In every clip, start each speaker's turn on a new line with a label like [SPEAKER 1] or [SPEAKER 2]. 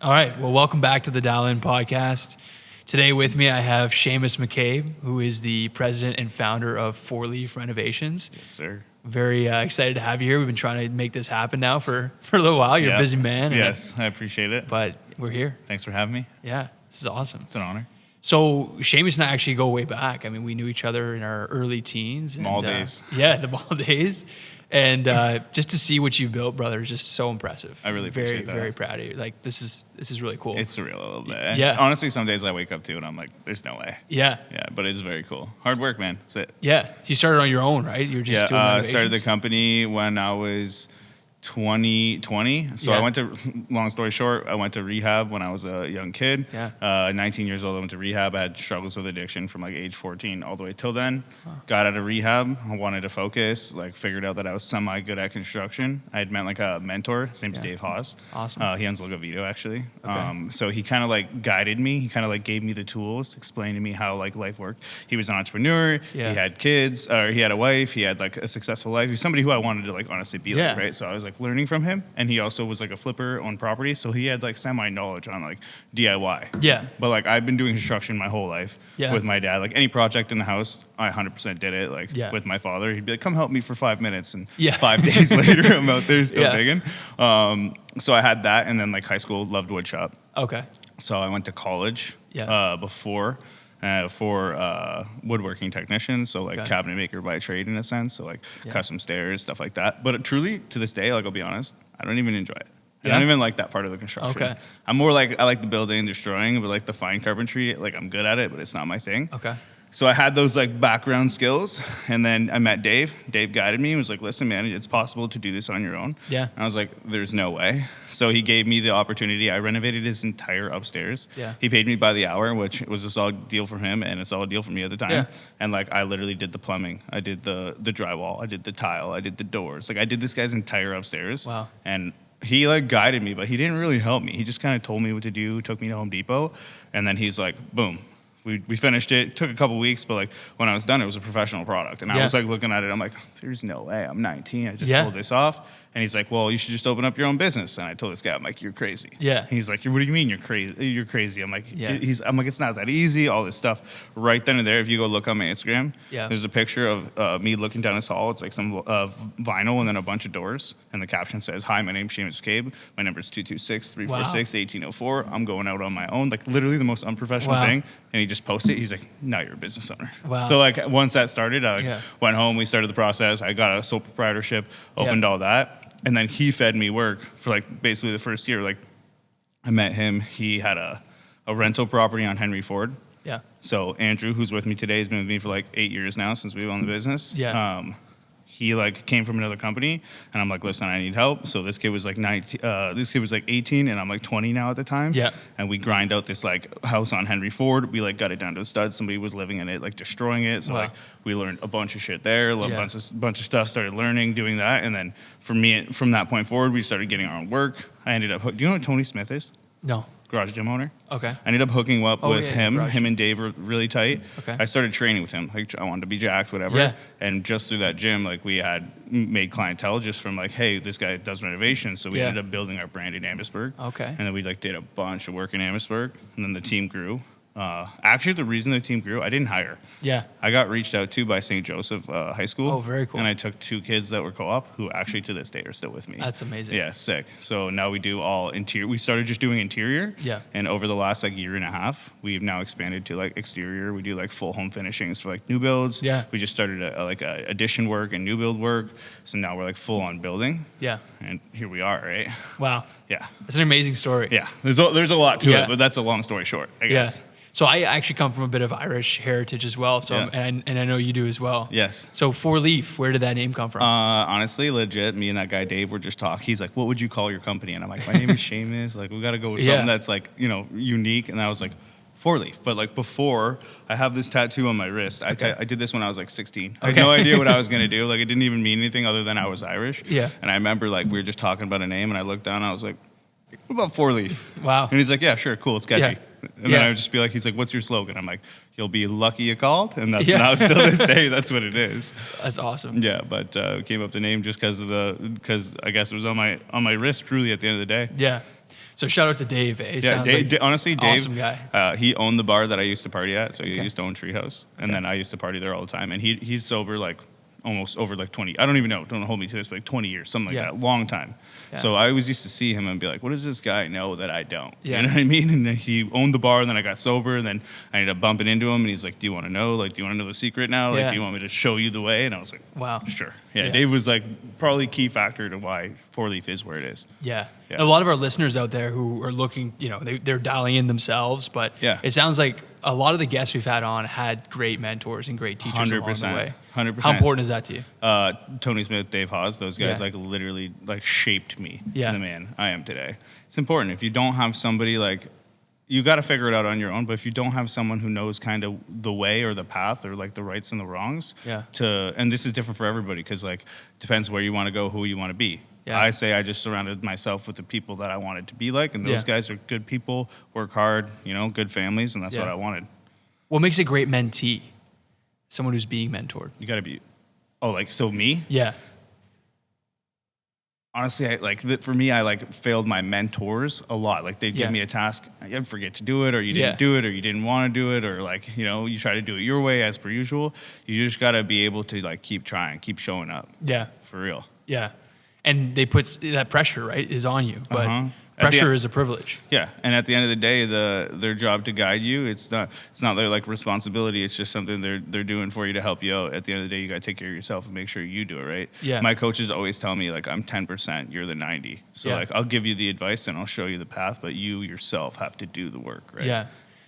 [SPEAKER 1] All right. Well, welcome back to the Dial In podcast. Today with me, I have Shamus McCabe, who is the president and founder of Four Leaf Renovations.
[SPEAKER 2] Yes, sir.
[SPEAKER 1] Very excited to have you here. We've been trying to make this happen now for a little while. You're a busy man.
[SPEAKER 2] Yes, I appreciate it.
[SPEAKER 1] But we're here.
[SPEAKER 2] Thanks for having me.
[SPEAKER 1] Yeah, this is awesome.
[SPEAKER 2] It's an honor.
[SPEAKER 1] So Shamus and I actually go way back. I mean, we knew each other in our early teens.
[SPEAKER 2] Mall days.
[SPEAKER 1] Yeah, the mall days. And just to see what you've built, brother, is just so impressive.
[SPEAKER 2] I really appreciate that.
[SPEAKER 1] Very proud of you. Like, this is really cool.
[SPEAKER 2] It's surreal a little bit.
[SPEAKER 1] Yeah.
[SPEAKER 2] Honestly, some days I wake up to and I'm like, there's no way.
[SPEAKER 1] Yeah.
[SPEAKER 2] Yeah, but it's very cool. Hard work, man. That's it.
[SPEAKER 1] Yeah. So you started on your own, right? You were just doing
[SPEAKER 2] I
[SPEAKER 1] renovations?
[SPEAKER 2] started the company when I was 20. So
[SPEAKER 1] Yeah.
[SPEAKER 2] I went to, long story short, I went to rehab when I was a young kid.
[SPEAKER 1] Yeah.
[SPEAKER 2] 19 years old, I went to rehab. I had struggles with addiction from like age 14 all the way till then. Got out of rehab. I wanted to focus, like figured out that I was semi good at construction. I had met like a mentor. His name's Dave Haas.
[SPEAKER 1] Awesome.
[SPEAKER 2] He owns Logo Vito actually.
[SPEAKER 1] Okay.
[SPEAKER 2] So he kind of like guided me. He kind of like gave me the tools, explained to me how like life worked. He was an entrepreneur.
[SPEAKER 1] Yeah.
[SPEAKER 2] He had kids, or he had a wife. He had like a successful life. He was somebody who I wanted to like honestly be
[SPEAKER 1] Yeah.
[SPEAKER 2] like, right? So I was like learning from him. And he also was like a flipper on property. So he had like semi knowledge on like DIY.
[SPEAKER 1] Yeah.
[SPEAKER 2] But like I've been doing construction my whole life
[SPEAKER 1] Yeah.
[SPEAKER 2] with my dad. Like any project in the house, I 100% did it. Like
[SPEAKER 1] Yeah.
[SPEAKER 2] with my father, he'd be like, come help me for 5 minutes. And
[SPEAKER 1] Yeah.
[SPEAKER 2] 5 days later, I'm out there still
[SPEAKER 1] Yeah.
[SPEAKER 2] digging. So I had that. And then like high school, loved wood shop.
[SPEAKER 1] Okay.
[SPEAKER 2] So I went to college
[SPEAKER 1] Yeah.
[SPEAKER 2] before for woodworking technicians, so like
[SPEAKER 1] Okay.
[SPEAKER 2] cabinet maker by trade in a sense, so like
[SPEAKER 1] Yeah.
[SPEAKER 2] custom stairs, stuff like that. But truly, to this day, like I'll be honest, I don't even enjoy it. I
[SPEAKER 1] Yeah?
[SPEAKER 2] don't even like that part of the construction.
[SPEAKER 1] Okay.
[SPEAKER 2] I'm more like, I like the building and destroying, but like the fine carpentry, like I'm good at it, but it's not my thing.
[SPEAKER 1] Okay.
[SPEAKER 2] So I had those like background skills, and then I met Dave. Dave guided me and was like, listen, man, it's possible to do this on your own.
[SPEAKER 1] Yeah.
[SPEAKER 2] And I was like, there's no way. So he gave me the opportunity. I renovated his entire upstairs.
[SPEAKER 1] Yeah.
[SPEAKER 2] He paid me by the hour, which was a solid deal for him and a solid deal for me at the time.
[SPEAKER 1] Yeah.
[SPEAKER 2] And like I literally did the plumbing. I did the drywall. I did the tile. I did the doors. Like I did this guy's entire upstairs.
[SPEAKER 1] Wow.
[SPEAKER 2] And he like guided me, but he didn't really help me. He just kind of told me what to do, took me to Home Depot, and then he's like, boom. We finished it. It took a couple weeks, but like when I was done, it was a professional product. And I
[SPEAKER 1] Yeah.
[SPEAKER 2] was like looking at it, I'm like, there's no way. I'm 19. I just
[SPEAKER 1] Yeah.
[SPEAKER 2] pulled this off. And he's like, well, you should just open up your own business. And I told this guy, I'm like, you're crazy.
[SPEAKER 1] Yeah.
[SPEAKER 2] And he's like, what do you mean you're crazy? You're crazy. I'm like,
[SPEAKER 1] Yeah.
[SPEAKER 2] I'm like, it's not that easy. All this stuff. Right then and there, if you go look on my Instagram,
[SPEAKER 1] Yeah.
[SPEAKER 2] there's a picture of me looking down this hall. It's like some vinyl and then a bunch of doors. And the caption says, hi, my name's Shamus McCabe. My number is 226-346-1804. I'm going out on my own. Like literally the most unprofessional
[SPEAKER 1] Wow.
[SPEAKER 2] thing. And he just posted it. He's like, now you're a business owner.
[SPEAKER 1] Wow.
[SPEAKER 2] So like once that started, I
[SPEAKER 1] Yeah.
[SPEAKER 2] went home. We started the process. I got a sole proprietorship, opened all that. And then he fed me work for like basically the first year. Like I met him. He had a rental property on Henry Ford.
[SPEAKER 1] Yeah.
[SPEAKER 2] So Andrew, who's with me today, has been with me for like 8 years now since we've owned the business.
[SPEAKER 1] Yeah.
[SPEAKER 2] He like came from another company, and I'm like, listen, I need help. So this kid was like 19. This kid was like 18, and I'm like 20 now at the time.
[SPEAKER 1] Yeah.
[SPEAKER 2] And we grind out this like house on Henry Ford. We like got it down to a stud. Somebody was living in it, like destroying it. So
[SPEAKER 1] Wow.
[SPEAKER 2] like we learned a bunch of shit there,
[SPEAKER 1] Yeah.
[SPEAKER 2] bunch of stuff. Started learning, doing that, and then for me, from that point forward, we started getting our own work. I ended up. Do you know what Tony Smith is?
[SPEAKER 1] No.
[SPEAKER 2] Garage gym owner.
[SPEAKER 1] Okay.
[SPEAKER 2] I ended up hooking up with
[SPEAKER 1] yeah,
[SPEAKER 2] him.
[SPEAKER 1] garage.
[SPEAKER 2] Him and Dave were really tight.
[SPEAKER 1] Okay.
[SPEAKER 2] I started training with him. Like I wanted to be jacked, whatever.
[SPEAKER 1] Yeah.
[SPEAKER 2] And just through that gym, like we had made clientele just from like, hey, this guy does renovations. So we
[SPEAKER 1] Yeah.
[SPEAKER 2] ended up building our brand in Amherstburg.
[SPEAKER 1] Okay.
[SPEAKER 2] And then we like did a bunch of work in Amherstburg, and then the team grew. Actually, the reason the team grew, I didn't hire.
[SPEAKER 1] Yeah.
[SPEAKER 2] I got reached out to by St. Joseph High School.
[SPEAKER 1] Oh, very cool.
[SPEAKER 2] And I took 2 kids that were co-op who actually to this day are still with me.
[SPEAKER 1] That's amazing.
[SPEAKER 2] Yeah, sick. So now we do all interior. We started just doing interior.
[SPEAKER 1] Yeah.
[SPEAKER 2] And over the last like year and a half, we've now expanded to like exterior. We do like full home finishings for like new builds.
[SPEAKER 1] Yeah.
[SPEAKER 2] We just started a addition work and new build work. So now we're like full on building.
[SPEAKER 1] Yeah.
[SPEAKER 2] And here we are, right?
[SPEAKER 1] Wow.
[SPEAKER 2] Yeah.
[SPEAKER 1] It's an amazing story.
[SPEAKER 2] Yeah. There's a lot to
[SPEAKER 1] Yeah.
[SPEAKER 2] it, but that's a long story short, I guess.
[SPEAKER 1] Yeah. So I actually come from a bit of Irish heritage as well. So
[SPEAKER 2] Yeah.
[SPEAKER 1] and I know you do as well.
[SPEAKER 2] Yes.
[SPEAKER 1] So Four Leaf, where did that name come from?
[SPEAKER 2] Honestly, legit, me and that guy Dave were just talking. He's like, "What would you call your company?" And I'm like, "My name is Shamus. Like, we got to go with
[SPEAKER 1] Yeah.
[SPEAKER 2] something that's like, unique." And I was like, Four Leaf. But like before, I have this tattoo on my wrist. I did this when I was like 16. I had no idea what I was gonna do. Like, it didn't even mean anything other than I was Irish.
[SPEAKER 1] Yeah.
[SPEAKER 2] And I remember like we were just talking about a name, and I looked down, and I was like, "What about Four Leaf?"
[SPEAKER 1] Wow.
[SPEAKER 2] And he's like, "Yeah, sure, cool, it's sketchy."
[SPEAKER 1] Yeah.
[SPEAKER 2] And then I would just be like, he's like, "What's your slogan?" I'm like, "You'll be lucky you called." And that's
[SPEAKER 1] Yeah.
[SPEAKER 2] now still this day, that's what it is.
[SPEAKER 1] That's awesome.
[SPEAKER 2] Yeah, but came up the name just because I guess it was on my wrist truly at the end of the day.
[SPEAKER 1] Yeah. So shout out to Dave.
[SPEAKER 2] Yeah, honestly, Dave,
[SPEAKER 1] awesome guy.
[SPEAKER 2] He owned the bar that I used to party at, so he
[SPEAKER 1] Okay.
[SPEAKER 2] used to own Treehouse, and then I used to party there all the time. And he's sober like almost over like 20. I don't even know. Don't hold me to this, but like 20 years, something like
[SPEAKER 1] Yeah.
[SPEAKER 2] that, long time.
[SPEAKER 1] Yeah.
[SPEAKER 2] So I always used to see him and be like, "What does this guy know that I don't?"
[SPEAKER 1] Yeah.
[SPEAKER 2] You know what I mean? And then he owned the bar, and then I got sober, and then I ended up bumping into him, and he's like, "Do you want to know? Like, do you want to know the secret now? Like,
[SPEAKER 1] Yeah.
[SPEAKER 2] do you want me to show you the way?" And I was like,
[SPEAKER 1] Wow.
[SPEAKER 2] "Sure." Yeah,
[SPEAKER 1] Yeah.
[SPEAKER 2] Dave was like probably key factor to why Four Leaf is where it is.
[SPEAKER 1] Yeah.
[SPEAKER 2] Yeah.
[SPEAKER 1] A lot of our listeners out there who are looking, they're dialing in themselves, but
[SPEAKER 2] Yeah.
[SPEAKER 1] it sounds like a lot of the guests we've had on had great mentors and great teachers along the
[SPEAKER 2] 100%.
[SPEAKER 1] way.
[SPEAKER 2] 100%.
[SPEAKER 1] How important is that to you?
[SPEAKER 2] Tony Smith, Dave Haas, those guys
[SPEAKER 1] Yeah.
[SPEAKER 2] like literally like shaped me
[SPEAKER 1] Yeah.
[SPEAKER 2] to the man I am today. It's important. If you don't have somebody like, you got to figure it out on your own. But if you don't have someone who knows kind of the way or the path or like the rights and the wrongs,
[SPEAKER 1] Yeah.
[SPEAKER 2] and this is different for everybody because like depends where you want to go, who you want to be.
[SPEAKER 1] Yeah.
[SPEAKER 2] I say I just surrounded myself with the people that I wanted to be like, and those
[SPEAKER 1] Yeah.
[SPEAKER 2] guys are good people, work hard, good families, and that's what
[SPEAKER 1] Yeah.
[SPEAKER 2] I wanted.
[SPEAKER 1] What makes a great mentee? Someone who's being mentored.
[SPEAKER 2] You got to be, so me?
[SPEAKER 1] Yeah.
[SPEAKER 2] Honestly, for me, I failed my mentors a lot. Like they'd
[SPEAKER 1] Yeah.
[SPEAKER 2] give me a task, I'd forget to do it, or you
[SPEAKER 1] Yeah.
[SPEAKER 2] didn't do it, or you didn't want to do it, or you try to do it your way as per usual. You just got to be able to keep trying, keep showing up
[SPEAKER 1] Yeah.
[SPEAKER 2] for real.
[SPEAKER 1] Yeah. And they put that pressure, right, is on you. But
[SPEAKER 2] Uh-huh.
[SPEAKER 1] pressure is a privilege.
[SPEAKER 2] Yeah, and at the end of the day, their job to guide you. It's not their responsibility. It's just something they're doing for you to help you out. At the end of the day, you got to take care of yourself and make sure you do it right.
[SPEAKER 1] Yeah.
[SPEAKER 2] My coaches always tell me I'm 10%, you're the 90. So
[SPEAKER 1] Yeah.
[SPEAKER 2] I'll give you the advice and I'll show you the path, but you yourself have to do the work, right?
[SPEAKER 1] Yeah.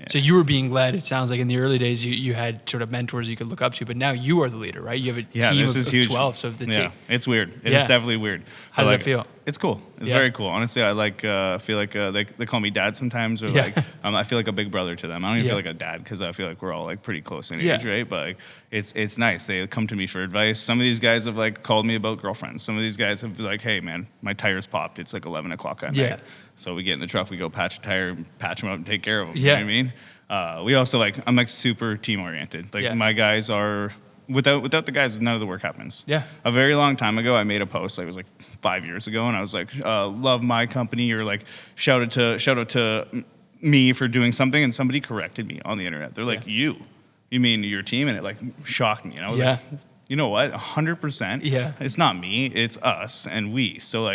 [SPEAKER 1] So you were being led. It sounds like in the early days you had sort of mentors you could look up to, but now you are the leader, right? You have a team
[SPEAKER 2] this is
[SPEAKER 1] of
[SPEAKER 2] huge.
[SPEAKER 1] 12. So the
[SPEAKER 2] Yeah,
[SPEAKER 1] team.
[SPEAKER 2] it's weird. It's
[SPEAKER 1] Yeah.
[SPEAKER 2] definitely weird.
[SPEAKER 1] How
[SPEAKER 2] But,
[SPEAKER 1] does that feel?
[SPEAKER 2] It's cool. It's
[SPEAKER 1] Yeah.
[SPEAKER 2] very cool. Honestly, I feel like they call me dad sometimes, or
[SPEAKER 1] Yeah.
[SPEAKER 2] I feel like a big brother to them. I don't even
[SPEAKER 1] Yeah.
[SPEAKER 2] feel like a dad because I feel like we're all pretty close in
[SPEAKER 1] Yeah.
[SPEAKER 2] age, right? But it's nice. They come to me for advice. Some of these guys have called me about girlfriends. Some of these guys have been like, "Hey man, my tires popped. It's 11 o'clock at
[SPEAKER 1] Yeah.
[SPEAKER 2] night." So we get in the truck, we go patch a tire, patch them up, and take care of them.
[SPEAKER 1] Yeah.
[SPEAKER 2] You know what I mean? We also I'm super team oriented.
[SPEAKER 1] Yeah.
[SPEAKER 2] My guys are. Without the guys, none of the work happens.
[SPEAKER 1] Yeah.
[SPEAKER 2] A very long time ago, I made a post. It was 5 years ago, and I was love my company, or shout out to me for doing something, and somebody corrected me on the internet. They're like,
[SPEAKER 1] Yeah.
[SPEAKER 2] you mean your team? And it shocked me. And I was
[SPEAKER 1] Yeah.
[SPEAKER 2] like, you know what? 100%.
[SPEAKER 1] Yeah.
[SPEAKER 2] It's not me. It's us and we. So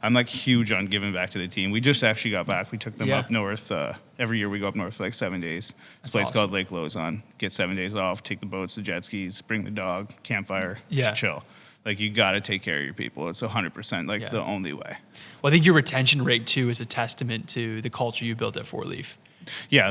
[SPEAKER 2] I'm huge on giving back to the team. We just actually got back. We took them
[SPEAKER 1] Yeah.
[SPEAKER 2] up north. Every year we go up north for 7 days.
[SPEAKER 1] That's
[SPEAKER 2] This place
[SPEAKER 1] awesome.
[SPEAKER 2] called Lake Lozon. Get 7 days off. Take the boats, the jet skis, bring the dog, campfire.
[SPEAKER 1] Yeah.
[SPEAKER 2] Just chill. You got to take care of your people. It's 100%
[SPEAKER 1] Yeah.
[SPEAKER 2] the only way.
[SPEAKER 1] Well, I think your retention rate too is a testament to the culture you built at Four Leaf.
[SPEAKER 2] Yeah,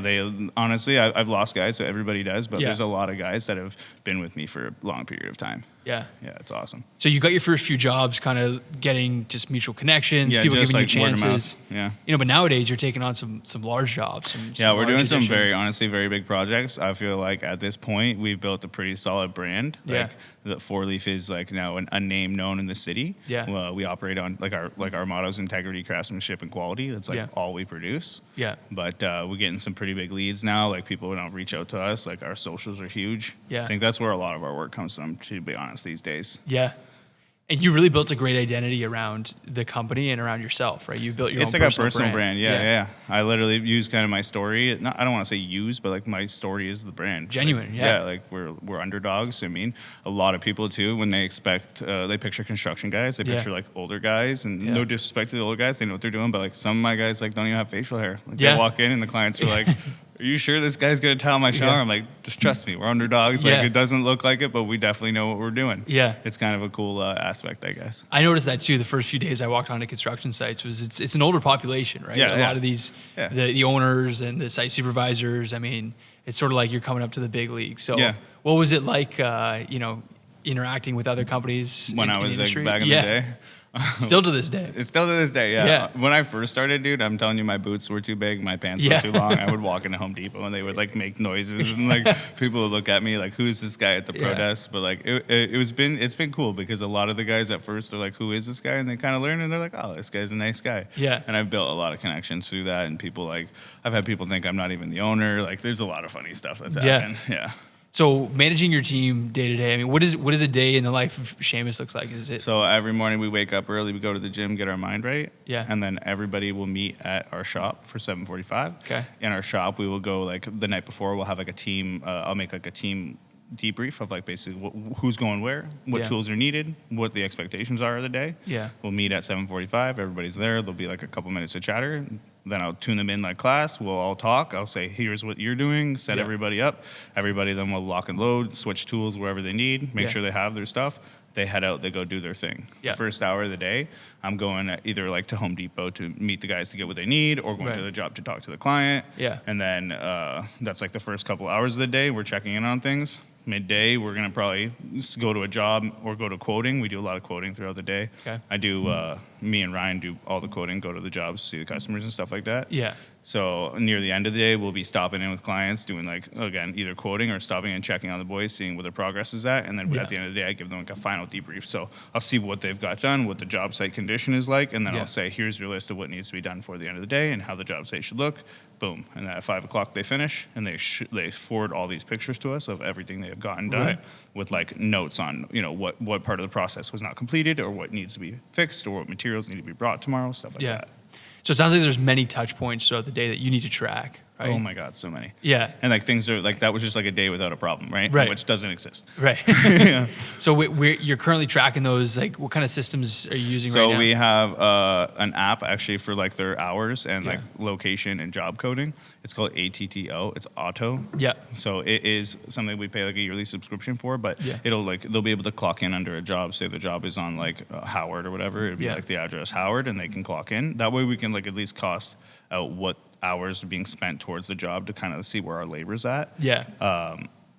[SPEAKER 2] honestly, I've lost guys, so everybody does, but
[SPEAKER 1] Yeah.
[SPEAKER 2] there's a lot of guys that have been with me for a long period of time.
[SPEAKER 1] Yeah.
[SPEAKER 2] Yeah, it's awesome.
[SPEAKER 1] So you got your first few jobs kind of getting just mutual connections,
[SPEAKER 2] Yeah,
[SPEAKER 1] people
[SPEAKER 2] just
[SPEAKER 1] giving you
[SPEAKER 2] word of mouth.
[SPEAKER 1] chances.
[SPEAKER 2] Yeah.
[SPEAKER 1] But nowadays you're taking on some large jobs.
[SPEAKER 2] Yeah, we're
[SPEAKER 1] large
[SPEAKER 2] doing some
[SPEAKER 1] additions.
[SPEAKER 2] honestly, very big projects. I feel like at this point, we've built a pretty solid brand.
[SPEAKER 1] Yeah.
[SPEAKER 2] The Four Leaf is now a name known in the city.
[SPEAKER 1] Yeah.
[SPEAKER 2] We operate on our mottos: integrity, craftsmanship, and quality. That's
[SPEAKER 1] Yeah.
[SPEAKER 2] all we produce.
[SPEAKER 1] Yeah.
[SPEAKER 2] But we're getting some pretty big leads now. People reach out to us. Our socials are huge.
[SPEAKER 1] Yeah.
[SPEAKER 2] I think that's where a lot of our work comes from, to be honest, these days.
[SPEAKER 1] Yeah. And you really built a great identity around the company and around yourself, right? You built your
[SPEAKER 2] It's
[SPEAKER 1] own
[SPEAKER 2] a personal brand.
[SPEAKER 1] Yeah.
[SPEAKER 2] Yeah. I literally use kind of my story. I don't want to say use, but my story is the brand.
[SPEAKER 1] Genuine, yeah.
[SPEAKER 2] Yeah, we're underdogs. I mean, a lot of people too, when they expect, they picture construction guys. They
[SPEAKER 1] Yeah.
[SPEAKER 2] picture older guys, and
[SPEAKER 1] Yeah.
[SPEAKER 2] no disrespect to the older guys, they know what they're doing. But some of my guys don't even have facial hair.
[SPEAKER 1] Yeah.
[SPEAKER 2] They walk in and the clients are like, "Are you sure this guy's gonna tile my shower?"
[SPEAKER 1] Yeah.
[SPEAKER 2] I'm like, "Just trust me, we're underdogs.
[SPEAKER 1] Yeah.
[SPEAKER 2] It doesn't look like it, but we definitely know what we're doing."
[SPEAKER 1] Yeah.
[SPEAKER 2] It's kind of a cool aspect, I guess.
[SPEAKER 1] I noticed that too. The first few days I walked onto construction sites it's an older population, right?
[SPEAKER 2] Yeah,
[SPEAKER 1] a
[SPEAKER 2] yeah.
[SPEAKER 1] lot of these,
[SPEAKER 2] Yeah.
[SPEAKER 1] the owners and the site supervisors. I mean, it's sort of like you're coming up to the big league. So
[SPEAKER 2] Yeah.
[SPEAKER 1] what was it like, interacting with other companies
[SPEAKER 2] When
[SPEAKER 1] in,
[SPEAKER 2] I
[SPEAKER 1] in
[SPEAKER 2] was
[SPEAKER 1] the industry?
[SPEAKER 2] back in
[SPEAKER 1] Yeah.
[SPEAKER 2] the day.
[SPEAKER 1] Still to this day.
[SPEAKER 2] It's still to this day, yeah.
[SPEAKER 1] Yeah.
[SPEAKER 2] When I first started, dude, I'm telling you, my boots were too big, my pants
[SPEAKER 1] Yeah.
[SPEAKER 2] were too long. I would walk into Home Depot and they would make noises, and people would look at me like, "Who's this guy at the pro
[SPEAKER 1] Yeah.
[SPEAKER 2] desk?" But it's been cool because a lot of the guys at first are like, "Who is this guy?" And they kind of learn, and they're like, "Oh, this guy's a nice guy."
[SPEAKER 1] Yeah.
[SPEAKER 2] And I've built a lot of connections through that, and people I've had people think I'm not even the owner. There's a lot of funny stuff that's
[SPEAKER 1] Yeah.
[SPEAKER 2] happened. Yeah.
[SPEAKER 1] So managing your team day to day, I mean, what is a day in the life of Shamus looks like? Is it?
[SPEAKER 2] So every morning we wake up early, we go to the gym, get our mind right.
[SPEAKER 1] Yeah.
[SPEAKER 2] And then everybody will meet at our shop for 7:45.
[SPEAKER 1] Okay.
[SPEAKER 2] In our shop, we will go like the night before, we'll have like a team, I'll make like a team debrief of like basically who's going where, what
[SPEAKER 1] Yeah.
[SPEAKER 2] tools are needed, what the expectations are of the day.
[SPEAKER 1] Yeah.
[SPEAKER 2] We'll meet at 7:45. Everybody's there. There'll be like a couple minutes of chatter. Then I'll tune them in like class. We'll all talk. I'll say, here's what you're doing. Set
[SPEAKER 1] Yeah.
[SPEAKER 2] everybody up. Everybody then will lock and load, switch tools wherever they need, make
[SPEAKER 1] Yeah.
[SPEAKER 2] sure they have their stuff. They head out, they go do their thing.
[SPEAKER 1] Yeah.
[SPEAKER 2] The first hour of the day, I'm going either like to Home Depot to meet the guys to get what they need, or going to
[SPEAKER 1] Right.
[SPEAKER 2] the job to talk to the client.
[SPEAKER 1] Yeah.
[SPEAKER 2] And then that's like the first couple hours of the day. We're checking in on things. Midday, we're gonna probably just go to a job or go to quoting. We do a lot of quoting throughout the day.
[SPEAKER 1] Okay.
[SPEAKER 2] I do. Me and Ryan do all the quoting, go to the jobs, see the customers and stuff like that.
[SPEAKER 1] Yeah.
[SPEAKER 2] So near the end of the day, we'll be stopping in with clients, doing like, again, either quoting or stopping and checking on the boys, seeing where their progress is at. And then
[SPEAKER 1] Yeah.
[SPEAKER 2] at the end of the day, I give them like a final debrief. So I'll see what they've got done, what the job site condition is like, and then
[SPEAKER 1] Yeah.
[SPEAKER 2] I'll say, here's your list of what needs to be done for the end of the day and how the job site should look. Boom. And then at 5 o'clock they finish, and they forward all these pictures to us of everything they have gotten done,
[SPEAKER 1] Right.
[SPEAKER 2] with like notes on, what part of the process was not completed, or what needs to be fixed, or what materials need to be brought tomorrow, stuff like
[SPEAKER 1] Yeah.
[SPEAKER 2] that.
[SPEAKER 1] So it sounds like there's many touch points throughout the day that you need to track, right?
[SPEAKER 2] Oh my God, so many.
[SPEAKER 1] Yeah.
[SPEAKER 2] And like things are like, that was just like a day without a problem, right?
[SPEAKER 1] Right.
[SPEAKER 2] Which doesn't exist.
[SPEAKER 1] Right.
[SPEAKER 2] Yeah.
[SPEAKER 1] So you're currently tracking those. Like, what kind of systems are you using right now?
[SPEAKER 2] So we have an app actually for like their hours and
[SPEAKER 1] Yeah.
[SPEAKER 2] like location and job coding. It's called ATTO. It's Auto.
[SPEAKER 1] Yeah.
[SPEAKER 2] So it is something we pay like a yearly subscription for, but
[SPEAKER 1] Yeah.
[SPEAKER 2] they'll be able to clock in under a job. Say the job is on like Howard or whatever. It'd be
[SPEAKER 1] Yeah.
[SPEAKER 2] like the address Howard, and they can clock in. That way we can like at least cost out what hours are being spent towards the job to kind of see where our labor's at.
[SPEAKER 1] Yeah.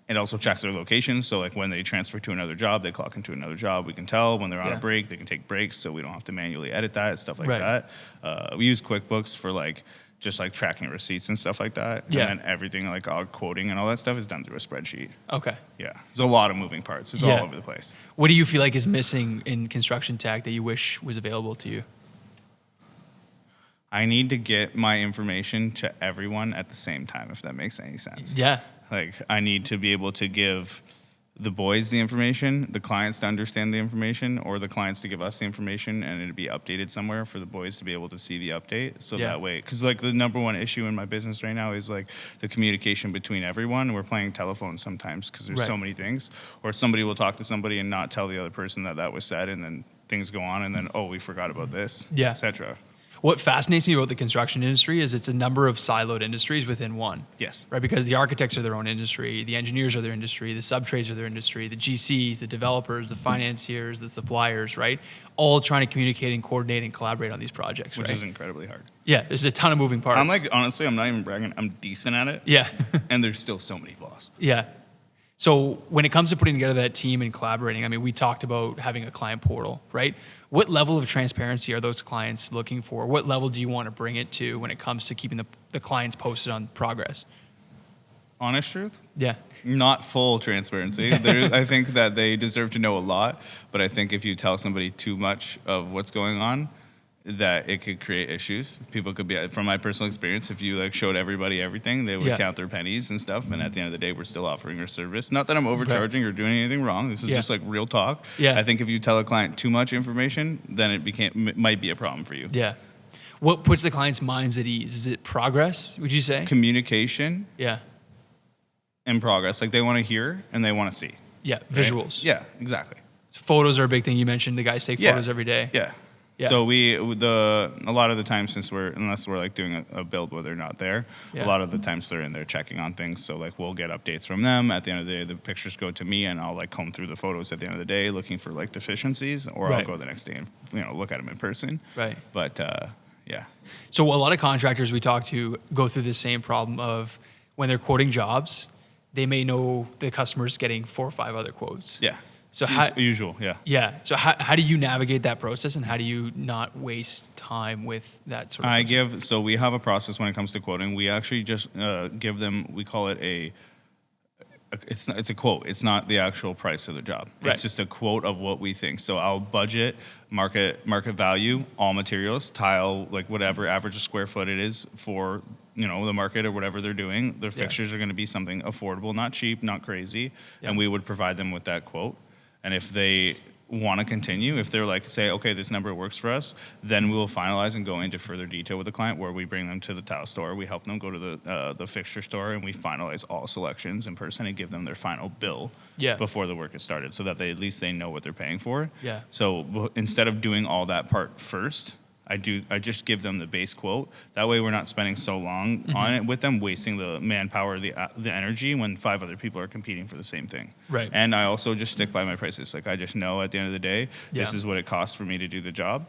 [SPEAKER 2] It also checks their location. So like when they transfer to another job, they clock into another job. We can tell when they're on
[SPEAKER 1] Yeah.
[SPEAKER 2] a break, they can take breaks, so we don't have to manually edit that, stuff like
[SPEAKER 1] Right.
[SPEAKER 2] that. We use QuickBooks for like just like tracking receipts and stuff like that.
[SPEAKER 1] Yeah.
[SPEAKER 2] And then everything like our quoting and all that stuff is done through a spreadsheet.
[SPEAKER 1] Okay.
[SPEAKER 2] Yeah. There's a lot of moving parts. It's
[SPEAKER 1] Yeah.
[SPEAKER 2] all over the place.
[SPEAKER 1] What do you feel like is missing in construction tech that you wish was available to you?
[SPEAKER 2] I need to get my information to everyone at the same time, if that makes any sense.
[SPEAKER 1] Yeah.
[SPEAKER 2] Like, I need to be able to give the boys the information, the clients to understand the information, or the clients to give us the information, and it'd be updated somewhere for the boys to be able to see the update. So
[SPEAKER 1] Yeah.
[SPEAKER 2] that way, because like the number one issue in my business right now is like the communication between everyone. We're playing telephone sometimes because there's
[SPEAKER 1] Right.
[SPEAKER 2] so many things, or somebody will talk to somebody and not tell the other person that was said, and then things go on, and then, oh, we forgot about this,
[SPEAKER 1] Yeah.
[SPEAKER 2] etc.
[SPEAKER 1] What fascinates me about the construction industry is it's a number of siloed industries within one.
[SPEAKER 2] Yes.
[SPEAKER 1] Right, because the architects are their own industry, the engineers are their industry, the subtrades are their industry, the GCs, the developers, the financiers, the suppliers, right? All trying to communicate and coordinate and collaborate on these projects,
[SPEAKER 2] Which
[SPEAKER 1] right?
[SPEAKER 2] is incredibly hard.
[SPEAKER 1] Yeah, there's a ton of moving parts.
[SPEAKER 2] I'm like, honestly, I'm not even bragging. I'm decent at it.
[SPEAKER 1] yeah,
[SPEAKER 2] And there's still so many flaws.
[SPEAKER 1] yeah. So when it comes to putting together that team and collaborating, I mean, we talked about having a client portal, right? What level of transparency are those clients looking for? What level do you want to bring it to when it comes to keeping the clients posted on progress?
[SPEAKER 2] Honest truth,
[SPEAKER 1] Yeah,
[SPEAKER 2] not full transparency. I think that they deserve to know a lot, but I think if you tell somebody too much of what's going on, that it could create issues. People could be, from my personal experience, if you like showed everybody everything, they would
[SPEAKER 1] Yeah.
[SPEAKER 2] count their pennies and stuff. And at the end of the day, we're still offering our service. Not that I'm overcharging or doing anything wrong. This is
[SPEAKER 1] Yeah.
[SPEAKER 2] just like real talk.
[SPEAKER 1] Yeah.
[SPEAKER 2] I think if you tell a client too much information, then it might be a problem for you.
[SPEAKER 1] yeah. What puts the client's minds at ease? Is it progress, would you say?
[SPEAKER 2] Communication
[SPEAKER 1] Yeah,
[SPEAKER 2] and progress. Like they want to hear and they want to see.
[SPEAKER 1] yeah,
[SPEAKER 2] right?
[SPEAKER 1] visuals.
[SPEAKER 2] Yeah, exactly.
[SPEAKER 1] Photos are a big thing. You mentioned the guys take
[SPEAKER 2] Yeah.
[SPEAKER 1] photos every day.
[SPEAKER 2] Yeah.
[SPEAKER 1] Yeah.
[SPEAKER 2] So a lot of the time, unless we're like doing a build where they're not there,
[SPEAKER 1] Yeah.
[SPEAKER 2] a lot of the times they're in there checking on things. So like we'll get updates from them. At the end of the day, the pictures go to me, and I'll like comb through the photos at the end of the day, looking for like deficiencies, or I'll
[SPEAKER 1] Right.
[SPEAKER 2] go the next day and look at them in person.
[SPEAKER 1] Right.
[SPEAKER 2] But yeah.
[SPEAKER 1] So a lot of contractors we talk to go through this same problem of when they're quoting jobs, they may know the customer's getting 4 or 5 other quotes.
[SPEAKER 2] Yeah.
[SPEAKER 1] So
[SPEAKER 2] It's
[SPEAKER 1] how,
[SPEAKER 2] usual, yeah.
[SPEAKER 1] yeah. So how do you navigate that process, and how do you not waste time with that sort of process?
[SPEAKER 2] So we have a process when it comes to quoting. We actually just give them, we call it it's a quote. It's not the actual price of the job.
[SPEAKER 1] Right.
[SPEAKER 2] It's just a quote of what we think. So I'll budget, market value, all materials, tile, like whatever average a square foot it is for the market or whatever they're doing. Their fixtures are going to be something affordable, not cheap, not crazy, and we would provide them with that quote. And if they want to continue, if they're like, say, okay, this number works for us, then we will finalize and go into further detail with the client, where we bring them to the tile store, we help them go to the fixture store, and we finalize all selections in person and give them their final bill before the work is started, so that they at least they know what they're paying for.
[SPEAKER 1] Yeah.
[SPEAKER 2] So instead of doing all that part first, I just give them the base quote. That way we're not spending so long on it with them, wasting the manpower, the energy, when 5 other people are competing for the same thing.
[SPEAKER 1] Right.
[SPEAKER 2] And I also just stick by my prices. Like, I just know at the end of the day, this is what it costs for me to do the job.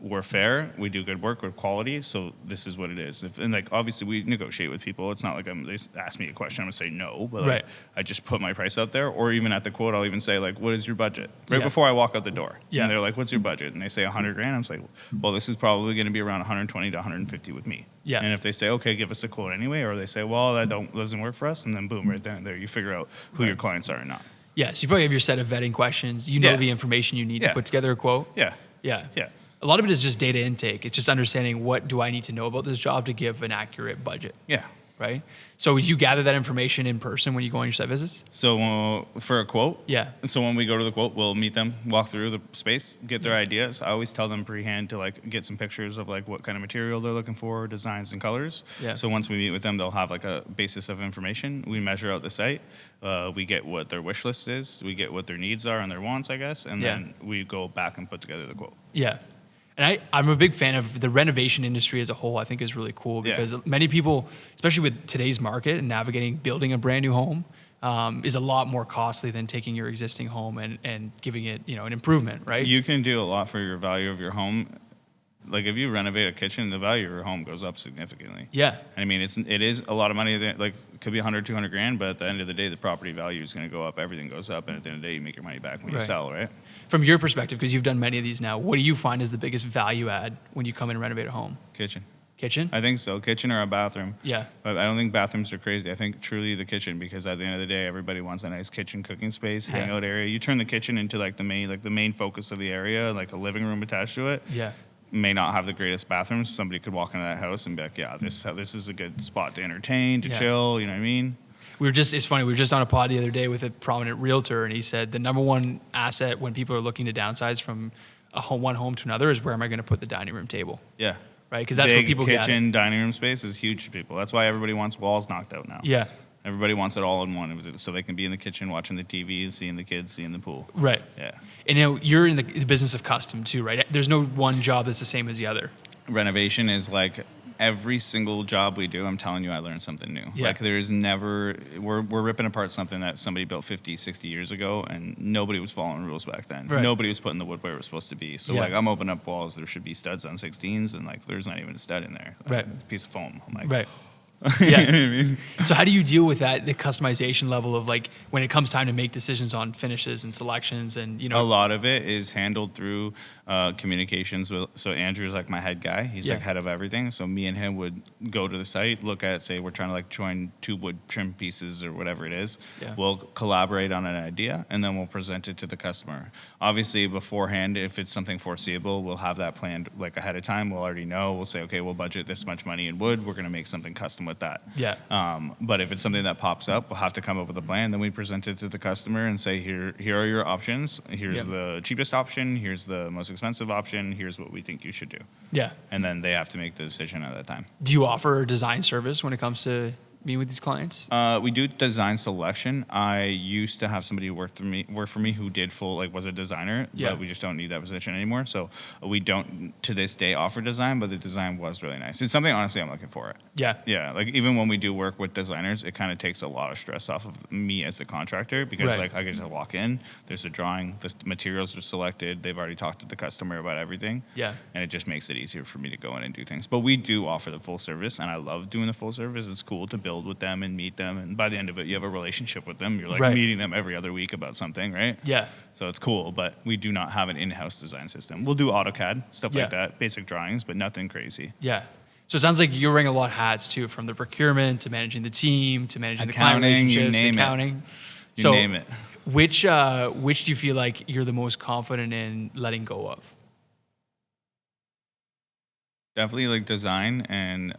[SPEAKER 2] We're fair. We do good work with quality. So this is what it is. And like, obviously we negotiate with people. It's not like they ask me a question, I'm gonna say no, but like, I just put my price out there. Or even at the quote, I'll even say like, what is your budget? Right before I walk out the door.
[SPEAKER 1] Yeah.
[SPEAKER 2] And they're like, what's your budget? And they say $100,000. I'm like, well, this is probably going to be around 120 to 150 with me.
[SPEAKER 1] Yeah.
[SPEAKER 2] And if they say, okay, give us a quote anyway, or they say, well, that doesn't work for us, and then boom, right then and there, you figure out who your clients are or not.
[SPEAKER 1] Yeah, so you probably have your set of vetting questions. You know the information you need to put together a quote.
[SPEAKER 2] Yeah.
[SPEAKER 1] Yeah.
[SPEAKER 2] Yeah.
[SPEAKER 1] A lot of it is just data intake. It's just understanding, what do I need to know about this job to give an accurate budget.
[SPEAKER 2] Yeah.
[SPEAKER 1] Right? So you gather that information in person when you go on your site visits?
[SPEAKER 2] So for a quote, so when we go to the quote, we'll meet them, walk through the space, get their ideas. I always tell them pre-hand to like get some pictures of like what kind of material they're looking for, designs and colors.
[SPEAKER 1] Yeah.
[SPEAKER 2] So once we meet with them, they'll have like a basis of information. We measure out the site. We get what their wish list is. We get what their needs are and their wants, I guess. And then we go back and put together the quote.
[SPEAKER 1] Yeah. And I'm a big fan of the renovation industry as a whole. I think is really cool because many people, especially with today's market and navigating building a brand new home, is a lot more costly than taking your existing home and giving it, an improvement, right?
[SPEAKER 2] You can do a lot for your value of your home. Like, if you renovate a kitchen, the value of your home goes up significantly.
[SPEAKER 1] Yeah.
[SPEAKER 2] I mean, it is a lot of money. Like, it could be 100, 200 grand, but at the end of the day, the property value is going to go up. Everything goes up, and at the end of the day, you make your money back when you sell, right?
[SPEAKER 1] From your perspective, because you've done many of these now, what do you find is the biggest value add when you come in and renovate a home?
[SPEAKER 2] Kitchen.
[SPEAKER 1] Kitchen?
[SPEAKER 2] I think so. Kitchen or a bathroom.
[SPEAKER 1] Yeah.
[SPEAKER 2] But I don't think bathrooms are crazy. I think truly the kitchen, because at the end of the day, everybody wants a nice kitchen cooking space, hangout area. You turn the kitchen into like the main focus of the area, like a living room attached to it.
[SPEAKER 1] Yeah.
[SPEAKER 2] May not have the greatest bathrooms. Somebody could walk into that house and be like, yeah, this is a good spot to entertain, to chill, you know what I mean?
[SPEAKER 1] It's funny, we were just on a pod the other day with a prominent realtor, and he said the number one asset when people are looking to downsize from one home to another is, where am I going to put the dining room table?
[SPEAKER 2] Yeah.
[SPEAKER 1] Right? Because that's where people get
[SPEAKER 2] kitchen, dining room space is huge to people. That's why everybody wants walls knocked out now.
[SPEAKER 1] Yeah.
[SPEAKER 2] Everybody wants it all in one, so they can be in the kitchen watching the TV, seeing the kids, seeing the pool.
[SPEAKER 1] Right.
[SPEAKER 2] Yeah.
[SPEAKER 1] And you're in the business of custom too, right? There's no one job that's the same as the other.
[SPEAKER 2] Renovation is like every single job we do, I'm telling you, I learned something new.
[SPEAKER 1] Yeah.
[SPEAKER 2] Like, there's never, we're ripping apart something that somebody built 50, 60 years ago, and nobody was following rules back then.
[SPEAKER 1] Right.
[SPEAKER 2] Nobody was putting the wood where it was supposed to be. So like, I'm opening up walls, there should be studs on 16s, and like, there's not even a stud in there. Like,
[SPEAKER 1] Right.
[SPEAKER 2] a piece of foam. I'm like,
[SPEAKER 1] Right.
[SPEAKER 2] You
[SPEAKER 1] Yeah.
[SPEAKER 2] know what I mean?
[SPEAKER 1] So how do you deal with that, the customization level of like when it comes time to make decisions on finishes and selections and,
[SPEAKER 2] A lot of it is handled through communications with, so Andrew's like my head guy. He's like head of everything. So me and him would go to the site, look at, say we're trying to like join 2 wood trim pieces or whatever it is.
[SPEAKER 1] Yeah.
[SPEAKER 2] We'll collaborate on an idea and then we'll present it to the customer. Obviously beforehand, if it's something foreseeable, we'll have that planned like ahead of time. We'll already know. We'll say, okay, we'll budget this much money in wood. We're going to make something custom with that.
[SPEAKER 1] Yeah.
[SPEAKER 2] But if it's something that pops up, we'll have to come up with a plan. Then we present it to the customer and say, here are your options. Here's the cheapest option. Here's the most expensive option. Here's what we think you should do.
[SPEAKER 1] Yeah.
[SPEAKER 2] And then they have to make the decision at that time.
[SPEAKER 1] Do you offer a design service when it comes to meeting with these clients?
[SPEAKER 2] We do design selection. I used to have somebody work for me who did was a designer, but we just don't need that position anymore. So we don't to this day offer design, but the design was really nice. It's something honestly I'm looking for.
[SPEAKER 1] Yeah.
[SPEAKER 2] Yeah. Like even when we do work with designers, it kind of takes a lot of stress off of me as a contractor because like I can just walk in, there's a drawing, the materials are selected, they've already talked to the customer about everything.
[SPEAKER 1] Yeah.
[SPEAKER 2] And it just makes it easier for me to go in and do things. But we do offer the full service, and I love doing the full service. It's cool to build with them and meet them, and by the end of it you have a relationship with them. You're like meeting them every other week about something, right?
[SPEAKER 1] Yeah.
[SPEAKER 2] So it's cool, but we do not have an in-house design system. We'll do AutoCAD, stuff like that, basic drawings, but nothing crazy.
[SPEAKER 1] Yeah. So it sounds like you're wearing a lot of hats too, from the procurement to managing the team to managing the client relationships, accounting.
[SPEAKER 2] You name it.
[SPEAKER 1] Which do you feel like you're the most confident in letting go of?
[SPEAKER 2] Definitely like design and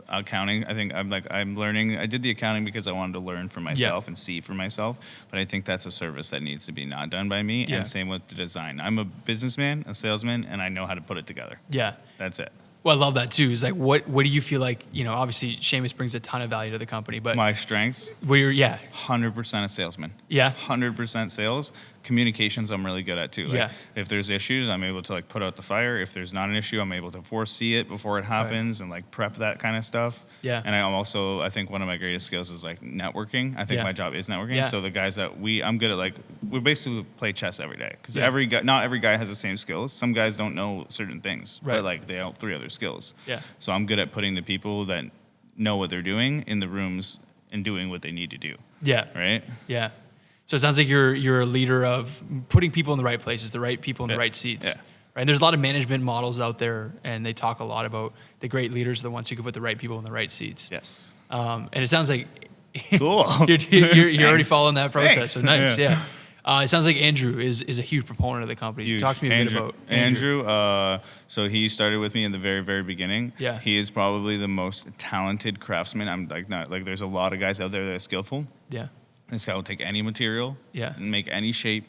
[SPEAKER 2] accounting. I think I'm learning. I did the accounting because I wanted to learn for myself and see for myself. But I think that's a service that needs to be not done by me.
[SPEAKER 1] Yeah.
[SPEAKER 2] And same with the design. I'm a businessman, a salesman, and I know how to put it together.
[SPEAKER 1] Yeah.
[SPEAKER 2] That's it.
[SPEAKER 1] Well, I love that too. Is like, what do you feel like, obviously Shamus brings a ton of value to the company, but
[SPEAKER 2] My strengths,
[SPEAKER 1] where you're,
[SPEAKER 2] 100% a salesman.
[SPEAKER 1] Yeah.
[SPEAKER 2] 100% sales. Communications I'm really good at too. Like,
[SPEAKER 1] Yeah.
[SPEAKER 2] if there's issues, I'm able to like put out the fire. If there's not an issue, I'm able to foresee it before it happens and like prep that kind of stuff.
[SPEAKER 1] Yeah.
[SPEAKER 2] And I think one of my greatest skills is like networking. I think
[SPEAKER 1] Yeah.
[SPEAKER 2] my job is networking.
[SPEAKER 1] Yeah.
[SPEAKER 2] So the guys that I'm good at, like, we basically play chess every day because
[SPEAKER 1] Yeah.
[SPEAKER 2] not every guy has the same skills. Some guys don't know certain things,
[SPEAKER 1] Right.
[SPEAKER 2] but like they have 3 other skills.
[SPEAKER 1] Yeah.
[SPEAKER 2] So I'm good at putting the people that know what they're doing in the rooms and doing what they need to do.
[SPEAKER 1] Yeah.
[SPEAKER 2] Right?
[SPEAKER 1] Yeah. So it sounds like you're a leader of putting people in the right places, the right people in the right seats.
[SPEAKER 2] Yeah.
[SPEAKER 1] Right. And there's a lot of management models out there, and they talk a lot about the great leaders are the ones who can put the right people in the right seats.
[SPEAKER 2] Yes.
[SPEAKER 1] And it sounds like
[SPEAKER 2] Cool.
[SPEAKER 1] you're already following that process.
[SPEAKER 2] Thanks.
[SPEAKER 1] So nice.
[SPEAKER 2] Yeah.
[SPEAKER 1] It sounds like Andrew is a huge proponent of the company.
[SPEAKER 2] Huge.
[SPEAKER 1] Talk to me a bit about Andrew.
[SPEAKER 2] So he started with me in the very, very beginning.
[SPEAKER 1] Yeah.
[SPEAKER 2] He is probably the most talented craftsman. I'm like not like there's a lot of guys out there that are skillful.
[SPEAKER 1] Yeah.
[SPEAKER 2] This guy will take any material
[SPEAKER 1] Yeah.
[SPEAKER 2] and make any shape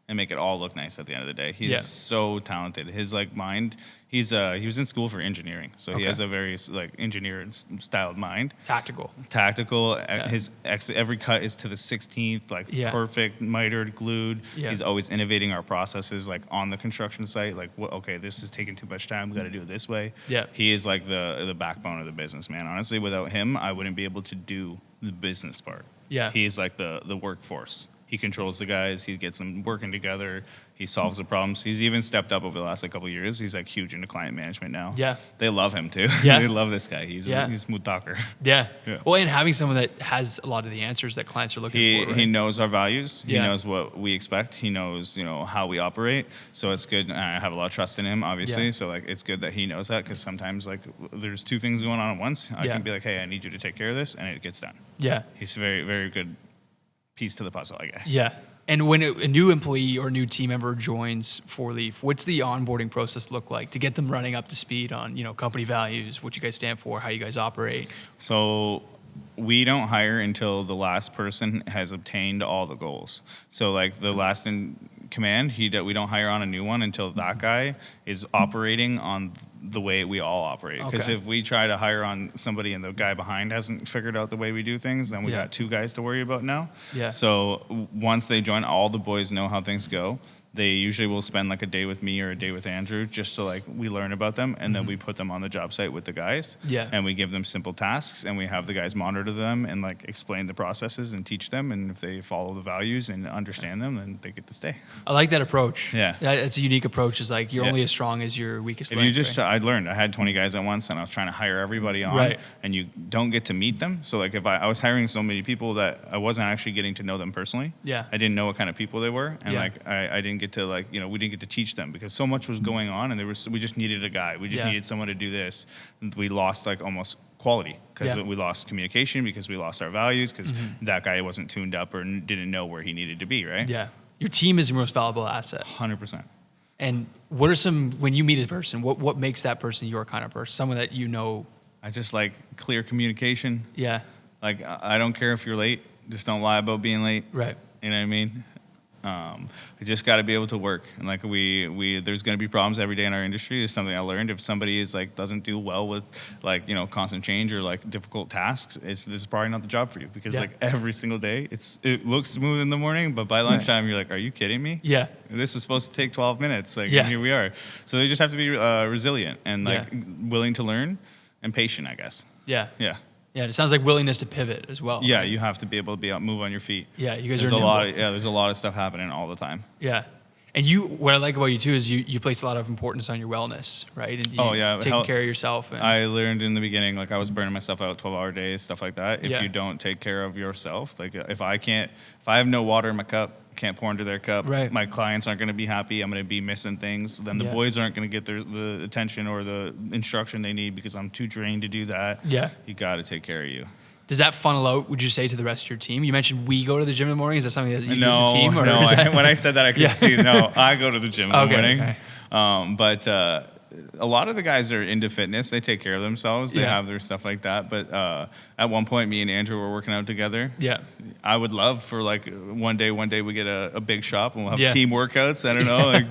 [SPEAKER 2] and make it all look nice at the end of the day. He's so talented. His like mind, he was in school for engineering. So he has a very like engineer styled mind.
[SPEAKER 1] Tactical.
[SPEAKER 2] Every cut is to the 16th, like perfect, mitered, glued.
[SPEAKER 1] Yeah.
[SPEAKER 2] He's always innovating our processes, like on the construction site. Like, okay, this is taking too much time. We got to do it this way.
[SPEAKER 1] Yeah.
[SPEAKER 2] He is like the backbone of the business, man. Honestly, without him, I wouldn't be able to do the business part.
[SPEAKER 1] Yeah.
[SPEAKER 2] He's like the workforce. He controls the guys. He gets them working together. He solves the problems. He's even stepped up over the last couple of years. He's like huge into client management now.
[SPEAKER 1] Yeah.
[SPEAKER 2] They love him too.
[SPEAKER 1] Yeah.
[SPEAKER 2] They love this guy. He's a smooth talker.
[SPEAKER 1] Yeah.
[SPEAKER 2] Yeah.
[SPEAKER 1] Well, and having someone that has a lot of the answers that clients are looking for. Right?
[SPEAKER 2] He knows our values.
[SPEAKER 1] Yeah.
[SPEAKER 2] He knows what we expect. He knows, how we operate. So it's good. I have a lot of trust in him, obviously.
[SPEAKER 1] Yeah.
[SPEAKER 2] So like, it's good that he knows that because sometimes like there's 2 things going on at once. I can be like, hey, I need you to take care of this, and it gets done.
[SPEAKER 1] Yeah.
[SPEAKER 2] He's a very, very good piece to the puzzle, I guess.
[SPEAKER 1] Yeah. And when a new employee or new team member joins Four Leaf, what's the onboarding process look like to get them running up to speed on, company values, what you guys stand for, how you guys operate?
[SPEAKER 2] So we don't hire until the last person has obtained all the goals. So like the last in command, we don't hire on a new one until that guy is operating on the way we all operate. Because
[SPEAKER 1] Okay.
[SPEAKER 2] if we try to hire on somebody and the guy behind hasn't figured out the way we do things, then we got 2 guys to worry about now.
[SPEAKER 1] Yeah.
[SPEAKER 2] So once they join, all the boys know how things go. They usually will spend like a day with me or a day with Andrew just so like we learn about them, and then we put them on the job site with the guys.
[SPEAKER 1] Yeah.
[SPEAKER 2] And we give them simple tasks, and we have the guys monitor them and like explain the processes and teach them. And if they follow the values and understand them, then they get to stay.
[SPEAKER 1] I like that approach.
[SPEAKER 2] Yeah.
[SPEAKER 1] It's a unique approach. It's like you're only as strong as your weakest link.
[SPEAKER 2] I learned, I had 20 guys at once, and I was trying to hire everybody on,
[SPEAKER 1] Right.
[SPEAKER 2] and you don't get to meet them. So like if I was hiring so many people that I wasn't actually getting to know them personally.
[SPEAKER 1] Yeah.
[SPEAKER 2] I didn't know what kind of people they were, and
[SPEAKER 1] Yeah.
[SPEAKER 2] like I didn't get to like, we didn't get to teach them because so much was going on, and we just needed a guy. We just needed someone to do this. We lost like almost quality because we lost communication, because we lost our values, because that guy wasn't tuned up or didn't know where he needed to be, right?
[SPEAKER 1] Yeah. Your team is your most valuable asset.
[SPEAKER 2] 100%.
[SPEAKER 1] And what are when you meet a person, what makes that person your kind of person? Someone that
[SPEAKER 2] I just like clear communication.
[SPEAKER 1] Yeah.
[SPEAKER 2] Like, I don't care if you're late. Just don't lie about being late.
[SPEAKER 1] Right.
[SPEAKER 2] You know what I mean? We just got to be able to work. And like there's going to be problems every day in our industry. It's something I learned. If somebody is like doesn't do well with like constant change or like difficult tasks, this is probably not the job for you, because like every single day it looks smooth in the morning, but by lunchtime you're like, are you kidding me?
[SPEAKER 1] Yeah.
[SPEAKER 2] This is supposed to take 12 minutes. Like and here we are. So they just have to be resilient and like willing to learn and patient, I guess.
[SPEAKER 1] Yeah.
[SPEAKER 2] Yeah.
[SPEAKER 1] Yeah, it sounds like willingness to pivot as well.
[SPEAKER 2] Yeah,
[SPEAKER 1] right?
[SPEAKER 2] you have to be able to move on your feet.
[SPEAKER 1] Yeah, you guys
[SPEAKER 2] there's
[SPEAKER 1] are
[SPEAKER 2] a
[SPEAKER 1] nimble.
[SPEAKER 2] lot. There's a lot of stuff happening all the time.
[SPEAKER 1] Yeah. And what I like about you too is you place a lot of importance on your wellness, right? And taking care of yourself. And
[SPEAKER 2] I learned in the beginning, like I was burning myself out 12-hour days, stuff like that. If you don't take care of yourself, like if I have no water in my cup, can't pour into their cup,
[SPEAKER 1] right.
[SPEAKER 2] my clients aren't going to be happy. I'm going to be missing things. Then the boys aren't going to get the attention or the instruction they need because I'm too drained to do that.
[SPEAKER 1] Yeah.
[SPEAKER 2] You got to take care of you.
[SPEAKER 1] Does that funnel out, would you say, to the rest of your team? You mentioned we go to the gym in the morning. Is that something that you do as a team?
[SPEAKER 2] When I said that, I could see, I go to the gym in the morning.
[SPEAKER 1] Okay.
[SPEAKER 2] But a lot of the guys are into fitness. They take care of themselves. They have their stuff like that. But at one point, me and Andrew were working out together.
[SPEAKER 1] Yeah.
[SPEAKER 2] I would love for like one day we get a big shop and we'll have
[SPEAKER 1] Yeah.
[SPEAKER 2] team workouts. I don't know. Like,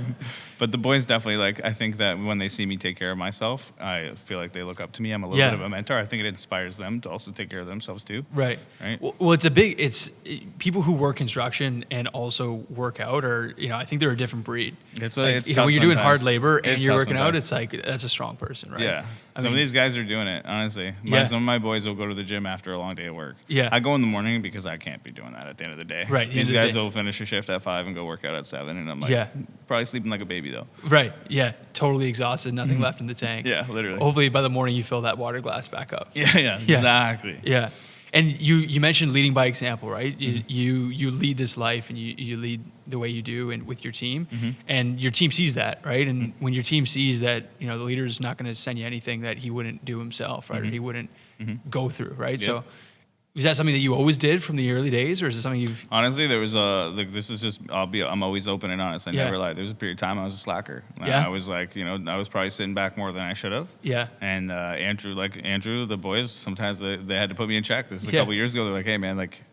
[SPEAKER 2] but the boys definitely like, I think that when they see me take care of myself, I feel like they look up to me. I'm a little bit of a mentor. I think it inspires them to also take care of themselves too.
[SPEAKER 1] Right.
[SPEAKER 2] Right.
[SPEAKER 1] Well, it's people who work construction and also work out are, I think they're a different breed.
[SPEAKER 2] It's
[SPEAKER 1] like,
[SPEAKER 2] tough
[SPEAKER 1] when you're doing
[SPEAKER 2] sometimes.
[SPEAKER 1] hard labor and
[SPEAKER 2] It's
[SPEAKER 1] you're
[SPEAKER 2] tough
[SPEAKER 1] working out,
[SPEAKER 2] sometimes.
[SPEAKER 1] it's like, that's a strong person, right?
[SPEAKER 2] Yeah. Some of these guys are doing it, honestly. Some of my boys will go to the gym after a long day of work.
[SPEAKER 1] Yeah.
[SPEAKER 2] I go in the morning because I can't be doing that at the end of the day.
[SPEAKER 1] Right.
[SPEAKER 2] These guys will finish a shift at 5 and go work out at 7. And I'm like, probably sleeping like a baby though.
[SPEAKER 1] Right. Yeah. Totally exhausted. Nothing left in the tank.
[SPEAKER 2] Yeah, literally.
[SPEAKER 1] Hopefully by the morning you fill that water glass back up.
[SPEAKER 2] Yeah, exactly.
[SPEAKER 1] Yeah. And you mentioned leading by example, right? You lead this life and you lead the way you do and with your team, and your team sees that, right? And when your team sees that, the leader is not going to send you anything that he wouldn't do himself, right? Or he wouldn't go through, right?
[SPEAKER 2] Yep.
[SPEAKER 1] So was that something that you always did from the early days, or is it something you've...
[SPEAKER 2] Honestly, there was this is just, I'm always open and honest. I never lie. There was a period of time I was a slacker.
[SPEAKER 1] Yeah.
[SPEAKER 2] I was like, I was probably sitting back more than I should have.
[SPEAKER 1] Yeah.
[SPEAKER 2] And Andrew, the boys, sometimes they had to put me in check. This is a couple years ago. They're like, hey man, like,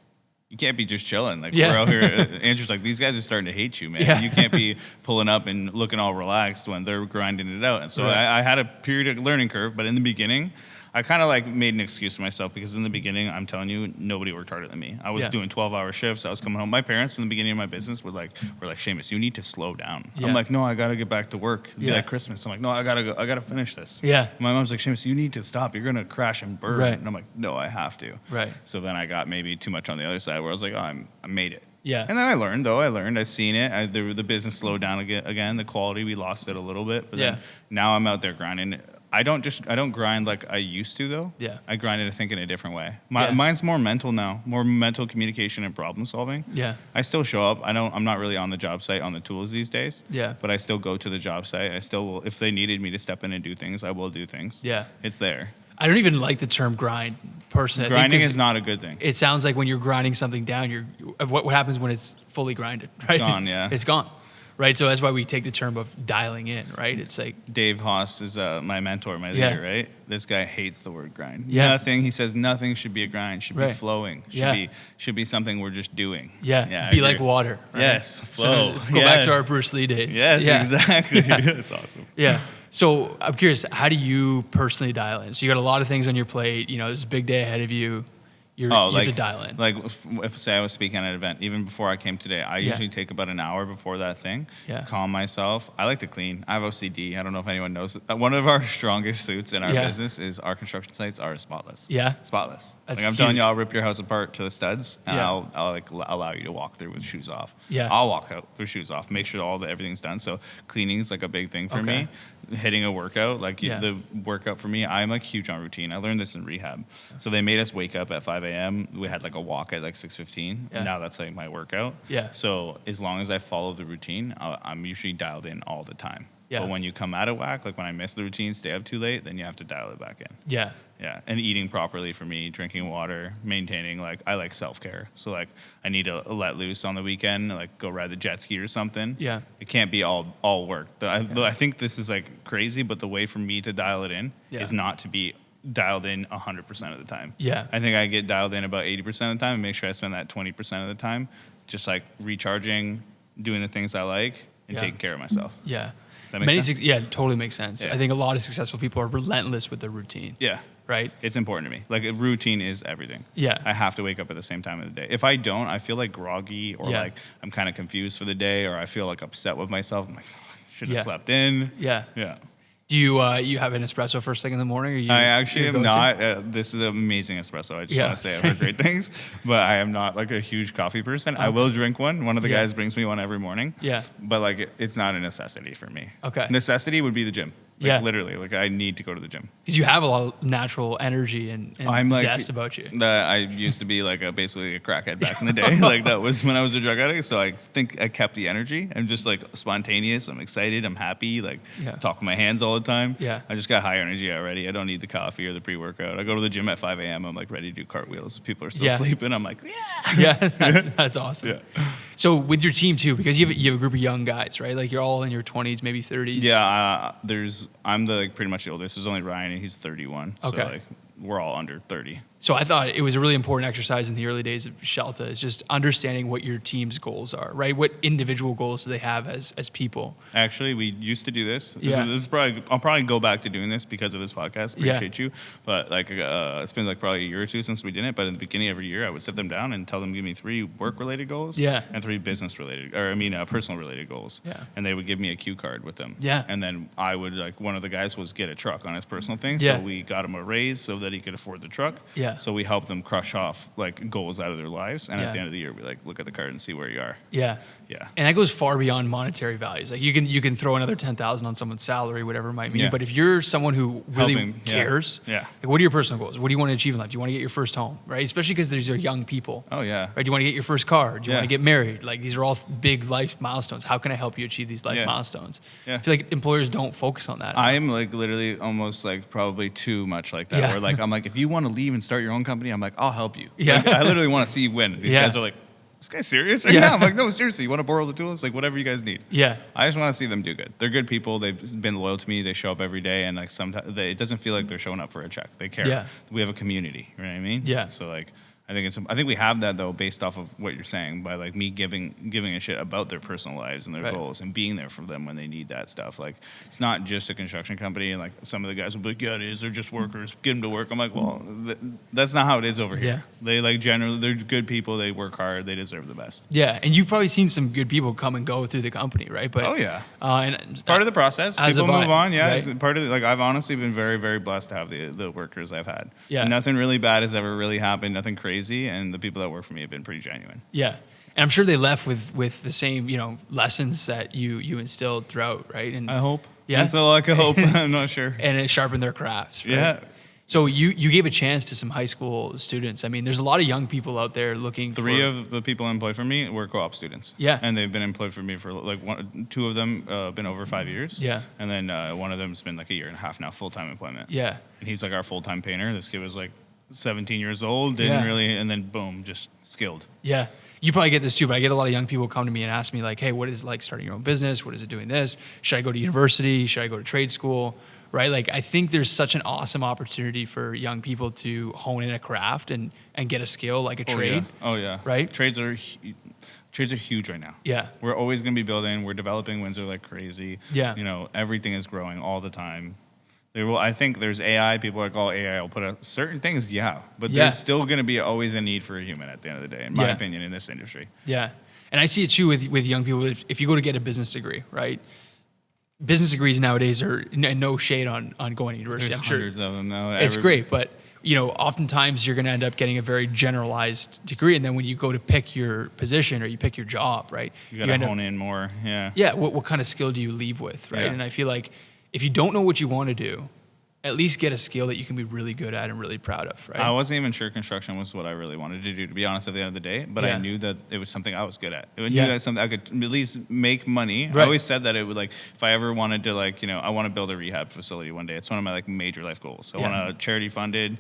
[SPEAKER 2] you can't be just chilling. Like, we're out here. Andrew's like, these guys are starting to hate you, man.
[SPEAKER 1] Yeah.
[SPEAKER 2] You can't be pulling up and looking all relaxed when they're grinding it out. And so I had a period of learning curve, but in the beginning, I kind of like made an excuse for myself because in the beginning, I'm telling you, nobody worked harder than me. I was doing 12-hour shifts. I was coming home. My parents in the beginning of my business were like, Shamus, you need to slow down.
[SPEAKER 1] Yeah.
[SPEAKER 2] I'm like, no, I got to get back to work. It'd be like Christmas. I'm like, no, I got to finish this.
[SPEAKER 1] Yeah.
[SPEAKER 2] My mom's like, Shamus, you need to stop. You're going to crash and burn.
[SPEAKER 1] Right.
[SPEAKER 2] And I'm like, no, I have to.
[SPEAKER 1] Right.
[SPEAKER 2] So then I got maybe too much on the other side where I was like, oh, I made it.
[SPEAKER 1] Yeah.
[SPEAKER 2] And then I learned, though. I've seen it. The business slowed down again. The quality, we lost it a little bit. But then now I'm out there grinding. I don't grind like I used to, though.
[SPEAKER 1] Yeah.
[SPEAKER 2] I grind it, I think, in a different way. Mine's more mental now, more mental communication and problem solving.
[SPEAKER 1] Yeah.
[SPEAKER 2] I still show up. I'm not really on the job site on the tools these days.
[SPEAKER 1] Yeah.
[SPEAKER 2] But I still go to the job site. I still will. If they needed me to step in and do things, I will do things.
[SPEAKER 1] Yeah.
[SPEAKER 2] It's there.
[SPEAKER 1] I don't even like the term grind personally.
[SPEAKER 2] Grinding is not a good thing.
[SPEAKER 1] It sounds like when you're grinding something down, what happens when it's fully grinded, right?
[SPEAKER 2] Gone, yeah.
[SPEAKER 1] It's gone, right? So that's why we take the term of dialing in, right? It's like...
[SPEAKER 2] Dave Haas is my mentor, my leader, right? This guy hates the word grind.
[SPEAKER 1] Yeah.
[SPEAKER 2] He says nothing should be a grind, should be flowing, should be something we're just doing.
[SPEAKER 1] Yeah, be like water. Right?
[SPEAKER 2] Yes, flow.
[SPEAKER 1] So go back to our Bruce Lee days.
[SPEAKER 2] Yes, exactly. That's awesome.
[SPEAKER 1] Yeah. So I'm curious, how do you personally dial in? So you got a lot of things on your plate. There's a big day ahead of you. You have to dial in.
[SPEAKER 2] Like if say I was speaking at an event, even before I came today, I usually take about an hour before that thing, calm myself. I like to clean. I have OCD. I don't know if anyone knows. One of our strongest suits in our business is our construction sites are spotless.
[SPEAKER 1] Yeah.
[SPEAKER 2] Spotless.
[SPEAKER 1] That's
[SPEAKER 2] I'm telling
[SPEAKER 1] huge.
[SPEAKER 2] you, I'll rip your house apart to the studs, and I'll like allow you to walk through with shoes off.
[SPEAKER 1] Yeah.
[SPEAKER 2] I'll walk out with shoes off, make sure everything's done. So cleaning is like a big thing for me. Hitting a workout, the workout for me, I'm like huge on routine. I learned this in rehab. So they made us wake up at 5 a.m. We had like a walk at like 6:15.
[SPEAKER 1] Yeah.
[SPEAKER 2] Now that's like my workout.
[SPEAKER 1] Yeah.
[SPEAKER 2] So as long as I follow the routine, I'm usually dialed in all the time.
[SPEAKER 1] Yeah.
[SPEAKER 2] But when you come out of whack, like when I miss the routine, stay up too late, then you have to dial it back in.
[SPEAKER 1] Yeah.
[SPEAKER 2] Yeah, and eating properly for me, drinking water, maintaining, I like self-care. So, I need to let loose on the weekend, go ride the jet ski or something.
[SPEAKER 1] Yeah.
[SPEAKER 2] It can't be all work. I think this is, crazy, but the way for me to dial it in is not to be dialed in 100% of the time.
[SPEAKER 1] Yeah.
[SPEAKER 2] I think I get dialed in about 80% of the time and make sure I spend that 20% of the time just, recharging, doing the things I like, and taking care of myself.
[SPEAKER 1] Yeah.
[SPEAKER 2] Does that make sense?
[SPEAKER 1] Yeah, it totally makes sense.
[SPEAKER 2] Yeah.
[SPEAKER 1] I think a lot of successful people are relentless with their routine.
[SPEAKER 2] Yeah.
[SPEAKER 1] Right?
[SPEAKER 2] It's important to me. A routine is everything.
[SPEAKER 1] Yeah.
[SPEAKER 2] I have to wake up at the same time of the day. If I don't, I feel groggy or I'm kind of confused for the day or I feel upset with myself. I'm like, I should have slept in.
[SPEAKER 1] Yeah.
[SPEAKER 2] Yeah.
[SPEAKER 1] Do you have an espresso first thing in the morning?
[SPEAKER 2] I actually am not. This is an amazing espresso. I just want to say I've heard great things, but I am not a huge coffee person. Okay. I will drink one. One of the guys brings me one every morning. Yeah. But it's not a necessity for me. Okay. Necessity would be the gym. Literally, I need to go to the gym.
[SPEAKER 1] Because you have a lot of natural energy and zest about you.
[SPEAKER 2] I used to be basically a crackhead back in the day. That was when I was a drug addict. So I think I kept the energy. I'm just spontaneous. I'm excited. I'm happy. Talk with my hands all the time. Yeah. I just got high energy already. I don't need the coffee or the pre-workout. I go to the gym at 5 a.m. I'm ready to do cartwheels. People are still sleeping. I'm yeah.
[SPEAKER 1] That's awesome. Yeah. So with your team too, because you have a group of young guys, right? You're all in your 20s, maybe 30s.
[SPEAKER 2] Yeah. There's I'm the pretty much the oldest. There's only Ryan, and he's 31.
[SPEAKER 1] Okay.
[SPEAKER 2] So we're all under 30.
[SPEAKER 1] So I thought it was a really important exercise in the early days of SCELTA is just understanding what your team's goals are, right? What individual goals do they have as people?
[SPEAKER 2] Actually, we used to do this.
[SPEAKER 1] Yeah.
[SPEAKER 2] This is probably, I'll probably go back to doing this because of this podcast. Appreciate you. But it's been probably a year or two since we did it. But in the beginning of every year, I would sit them down and tell them, give me 3 work-related goals and 3 business-related, personal-related goals.
[SPEAKER 1] Yeah.
[SPEAKER 2] And they would give me a cue card with them.
[SPEAKER 1] Yeah.
[SPEAKER 2] And then I would, one of the guys was get a truck on his personal thing.
[SPEAKER 1] Yeah.
[SPEAKER 2] So we got him a raise so that he could afford the truck.
[SPEAKER 1] Yeah.
[SPEAKER 2] So we helped them crush off goals out of their lives. And
[SPEAKER 1] Yeah.
[SPEAKER 2] at the end of the year, we look at the card and see where you are.
[SPEAKER 1] Yeah.
[SPEAKER 2] Yeah.
[SPEAKER 1] And that goes far beyond monetary values. Like you can throw another 10,000 on someone's salary, whatever it might mean.
[SPEAKER 2] Yeah.
[SPEAKER 1] But if you're someone who really
[SPEAKER 2] Helping,
[SPEAKER 1] cares,
[SPEAKER 2] Yeah.
[SPEAKER 1] what are your personal goals? What do you want to achieve in life? Do you want to get your first home, right? Especially because these are young people.
[SPEAKER 2] Oh, yeah.
[SPEAKER 1] Right? Do you want to get your first car? Do you
[SPEAKER 2] Yeah.
[SPEAKER 1] want to get married? These are all big life milestones. How can I help you achieve these life milestones?
[SPEAKER 2] Yeah.
[SPEAKER 1] I feel like employers don't focus on that.
[SPEAKER 2] I am literally almost probably too much like that.
[SPEAKER 1] Yeah.
[SPEAKER 2] Where I'm if you want to leave and start your own company, I'm I'll help you.
[SPEAKER 1] Yeah.
[SPEAKER 2] I literally want to see you win. These guys are this guy's serious right
[SPEAKER 1] Yeah.
[SPEAKER 2] now? I'm no, seriously, you want to borrow the tools? Whatever you guys need.
[SPEAKER 1] Yeah.
[SPEAKER 2] I just want to see them do good. They're good people. They've been loyal to me. They show up every day, and sometimes it doesn't feel like they're showing up for a check. They care.
[SPEAKER 1] Yeah.
[SPEAKER 2] We have a community. You know what I mean?
[SPEAKER 1] Yeah.
[SPEAKER 2] So I think we have that though based off of what you're saying by me giving a shit about their personal lives and their goals and being there for them when they need that stuff. It's not just a construction company and some of the guys will be yeah, it is. They're just workers. Get them to work. I'm well, that's not how it is over here.
[SPEAKER 1] Yeah.
[SPEAKER 2] They generally they're good people. They work hard. They deserve the best.
[SPEAKER 1] Yeah, and you've probably seen some good people come and go through the company, right? But
[SPEAKER 2] oh yeah,
[SPEAKER 1] and
[SPEAKER 2] it's part of the process. People move on. Yeah,
[SPEAKER 1] right?
[SPEAKER 2] it's part of I've honestly been very very blessed to have the workers I've had.
[SPEAKER 1] Yeah,
[SPEAKER 2] nothing really bad has ever really happened. Nothing crazy, and the people that work for me have been pretty genuine.
[SPEAKER 1] Yeah. And I'm sure they left with the same, lessons that you instilled throughout, right? And
[SPEAKER 2] I hope.
[SPEAKER 1] Yeah.
[SPEAKER 2] That's all I can hope. I'm not sure.
[SPEAKER 1] And it sharpened their crafts, right?
[SPEAKER 2] Yeah.
[SPEAKER 1] So you gave a chance to some high school students. I mean, there's a lot of young people out there looking for...
[SPEAKER 2] 3 of the people employed for me were co-op students.
[SPEAKER 1] Yeah.
[SPEAKER 2] And they've been employed for me for 2 of them been over 5 years.
[SPEAKER 1] Yeah.
[SPEAKER 2] And then one of them's been a year and a half now, full-time employment.
[SPEAKER 1] Yeah.
[SPEAKER 2] And he's our full-time painter. This kid was 17 years old, didn't really, and then boom, just skilled.
[SPEAKER 1] Yeah. You probably get this too, but I get a lot of young people come to me and ask me hey, what is it like starting your own business? What is it doing this? Should I go to university? Should I go to trade school? Right? I think there's such an awesome opportunity for young people to hone in a craft and get a skill like a trade.
[SPEAKER 2] Oh yeah.
[SPEAKER 1] Right?
[SPEAKER 2] Trades are huge right now.
[SPEAKER 1] Yeah.
[SPEAKER 2] We're always going to be building. We're developing Windsor like crazy.
[SPEAKER 1] Yeah.
[SPEAKER 2] Everything is growing all the time. I think there's AI. People are AI will put out certain things, but there's still going to be always a need for a human at the end of the day, in my opinion, in this industry.
[SPEAKER 1] Yeah, and I see it too with young people. If you go to get a business degree, right? Business degrees nowadays are no shade on going to university.
[SPEAKER 2] There's
[SPEAKER 1] I'm sure
[SPEAKER 2] hundreds of them now.
[SPEAKER 1] It's great, but oftentimes you're going to end up getting a very generalized degree, and then when you go to pick your position or you pick your job, right?
[SPEAKER 2] You got to hone in more. Yeah.
[SPEAKER 1] Yeah. What kind of skill do you leave with, right?
[SPEAKER 2] Yeah.
[SPEAKER 1] And I feel like if you don't know what you want to do, at least get a skill that you can be really good at and really proud of, right?
[SPEAKER 2] I wasn't even sure construction was what I really wanted to do, to be honest, at the end of the day. But I knew that it was something I was good at. I knew that something I could at least make money.
[SPEAKER 1] Right.
[SPEAKER 2] I always said that it would if I ever wanted to I want to build a rehab facility one day. It's one of my major life goals. I want a charity funded,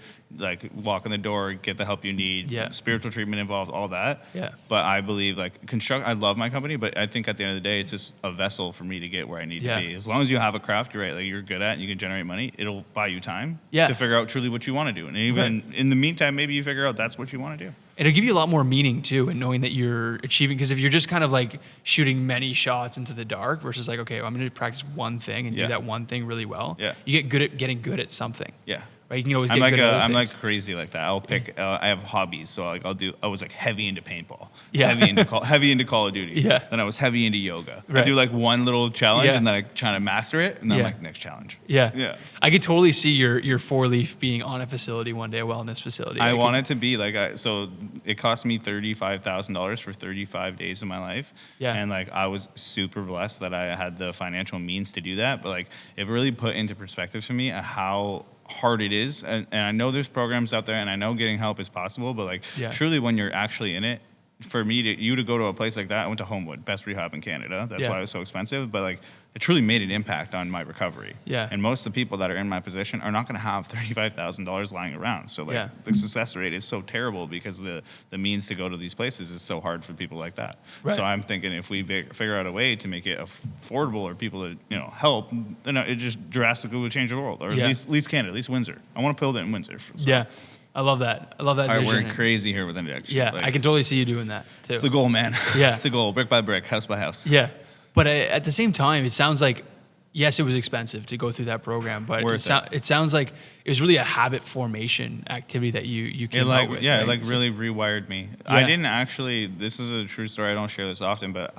[SPEAKER 2] walk in the door, get the help you need, spiritual treatment involved, all that.
[SPEAKER 1] Yeah.
[SPEAKER 2] But I believe I love my company, but I think at the end of the day, it's just a vessel for me to get where I need to be. As long as you have a craft, you're right, you're good at and you can generate money, it'll buy you time. To figure out truly what you want to do. And even in the meantime, maybe you figure out that's what you want to do.
[SPEAKER 1] It'll give you a lot more meaning too, and knowing that you're achieving, because if you're just kind of shooting many shots into the dark versus okay, I'm going to practice one thing and do that one thing really well.
[SPEAKER 2] Yeah.
[SPEAKER 1] You get good at getting good at something.
[SPEAKER 2] Yeah.
[SPEAKER 1] Right? You can always get good at
[SPEAKER 2] I'm
[SPEAKER 1] things.
[SPEAKER 2] crazy like that. I'll pick. I have hobbies, so I was heavy into paintball.
[SPEAKER 1] Yeah.
[SPEAKER 2] Heavy into Call of Duty.
[SPEAKER 1] Yeah.
[SPEAKER 2] Then I was heavy into yoga.
[SPEAKER 1] Right.
[SPEAKER 2] I do one little challenge, and then I try to master it, and then I'm next challenge.
[SPEAKER 1] Yeah.
[SPEAKER 2] Yeah.
[SPEAKER 1] I could totally see your Four Leaf being on a facility one day, a wellness facility.
[SPEAKER 2] I want it to be so it cost me $35,000 for 35 days of my life.
[SPEAKER 1] Yeah.
[SPEAKER 2] And I was super blessed that I had the financial means to do that. But it really put into perspective for me how hard it is. And I know there's programs out there and I know getting help is possible, but truly when you're actually in it, for me to go to a place like that, I went to Homewood, best rehab in Canada. That's
[SPEAKER 1] Yeah.
[SPEAKER 2] why it was so expensive. But like, it truly made an impact on my recovery.
[SPEAKER 1] Yeah.
[SPEAKER 2] And most of the people that are in my position are not going to have $35,000 lying around. So like,
[SPEAKER 1] Yeah.
[SPEAKER 2] the success rate is so terrible because the means to go to these places is so hard for people like that.
[SPEAKER 1] Right.
[SPEAKER 2] So I'm thinking if we figure out a way to make it affordable or people to help, then it just drastically would change the world, or
[SPEAKER 1] Yeah.
[SPEAKER 2] at least Canada, at least Windsor. I want to build it in Windsor. So.
[SPEAKER 1] Yeah. I love that. I love that
[SPEAKER 2] All right,
[SPEAKER 1] vision.
[SPEAKER 2] we're crazy here with injection.
[SPEAKER 1] Yeah,
[SPEAKER 2] Like,
[SPEAKER 1] I can totally see you doing that too.
[SPEAKER 2] It's the goal, man.
[SPEAKER 1] Yeah.
[SPEAKER 2] It's the goal, brick by brick, house by house.
[SPEAKER 1] Yeah, but at the same time, it sounds like, yes, it was expensive to go through that program, but it sounds like it was really a habit formation activity that you came up with.
[SPEAKER 2] Yeah,
[SPEAKER 1] right?
[SPEAKER 2] it like really rewired me. I didn't actually, this is a true story, I don't share this often, but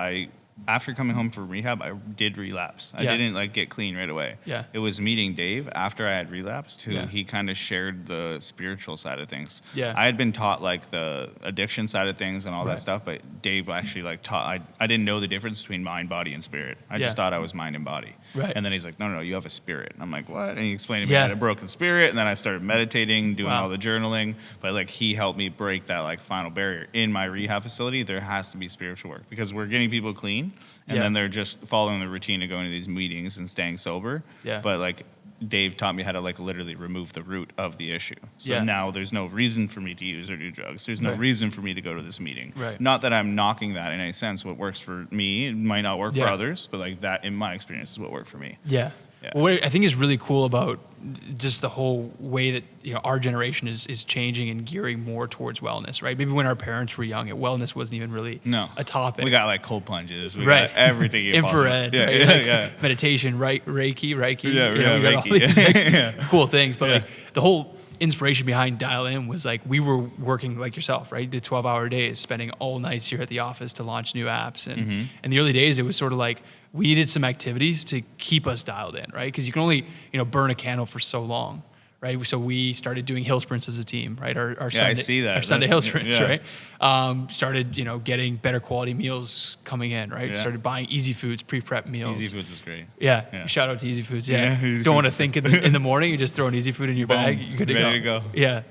[SPEAKER 2] after coming home from rehab, I did relapse. I didn't like get clean right away.
[SPEAKER 1] Yeah.
[SPEAKER 2] It was meeting Dave after I had relapsed, who
[SPEAKER 1] Yeah.
[SPEAKER 2] he kind of shared the spiritual side of things.
[SPEAKER 1] Yeah.
[SPEAKER 2] I had been taught like the addiction side of things and all
[SPEAKER 1] Right.
[SPEAKER 2] that stuff, but Dave actually like taught, I didn't know the difference between mind, body, and spirit. I
[SPEAKER 1] Yeah.
[SPEAKER 2] just thought I was mind and body.
[SPEAKER 1] Right.
[SPEAKER 2] And then he's like, no, you have a spirit. And I'm like, what? And he explained to me
[SPEAKER 1] Yeah.
[SPEAKER 2] I had a broken spirit, and then I started meditating, doing
[SPEAKER 1] Wow.
[SPEAKER 2] all the journaling. But like he helped me break that like final barrier. In my rehab facility, there has to be spiritual work because we're getting people clean, and
[SPEAKER 1] Yeah.
[SPEAKER 2] then they're just following the routine of going to these meetings and staying sober.
[SPEAKER 1] Yeah.
[SPEAKER 2] But like Dave taught me how to like literally remove the root of the issue. So
[SPEAKER 1] Yeah.
[SPEAKER 2] now there's no reason for me to use or do drugs. There's no
[SPEAKER 1] Right.
[SPEAKER 2] reason for me to go to this meeting.
[SPEAKER 1] Right.
[SPEAKER 2] Not that I'm knocking that in any sense. What works for me might not work for
[SPEAKER 1] Yeah.
[SPEAKER 2] others, but like that in my experience is what worked for me.
[SPEAKER 1] Yeah.
[SPEAKER 2] Yeah.
[SPEAKER 1] Well, what I think is really cool about just the whole way that our generation is changing and gearing more towards wellness, right? Maybe when our parents were young, wellness wasn't even really a topic.
[SPEAKER 2] We got like cold plunges. We
[SPEAKER 1] Right.
[SPEAKER 2] got everything. you
[SPEAKER 1] Infrared,
[SPEAKER 2] possibly-
[SPEAKER 1] right?
[SPEAKER 2] Yeah,
[SPEAKER 1] Like
[SPEAKER 2] yeah.
[SPEAKER 1] meditation, right? Reiki.
[SPEAKER 2] Yeah,
[SPEAKER 1] we got all
[SPEAKER 2] Reiki.
[SPEAKER 1] these like,
[SPEAKER 2] Yeah.
[SPEAKER 1] cool things. But
[SPEAKER 2] Yeah.
[SPEAKER 1] like the whole inspiration behind Dial In was like we were working like yourself, right? The 12-hour days, spending all nights here at the office to launch new apps. And
[SPEAKER 2] Mm-hmm.
[SPEAKER 1] in the early days, it was sort of like we needed some activities to keep us dialed in, right? Because you can only burn a candle for so long. Right, so we started doing hill sprints as a team. Right, our
[SPEAKER 2] I
[SPEAKER 1] Sunday,
[SPEAKER 2] see that.
[SPEAKER 1] our Sunday hill sprints.
[SPEAKER 2] Yeah.
[SPEAKER 1] Right, started getting better quality meals coming in. Right,
[SPEAKER 2] Yeah.
[SPEAKER 1] started buying Easy Foods, pre-prep meals.
[SPEAKER 2] Easy Foods is great.
[SPEAKER 1] Yeah.
[SPEAKER 2] Yeah.
[SPEAKER 1] Shout out to Easy Foods.
[SPEAKER 2] Yeah,
[SPEAKER 1] Yeah,
[SPEAKER 2] Easy
[SPEAKER 1] don't want to
[SPEAKER 2] Foods.
[SPEAKER 1] think in the morning. You just throw an Easy Food in your
[SPEAKER 2] Boom.
[SPEAKER 1] bag. You're good to
[SPEAKER 2] Ready
[SPEAKER 1] go.
[SPEAKER 2] to go.
[SPEAKER 1] Yeah.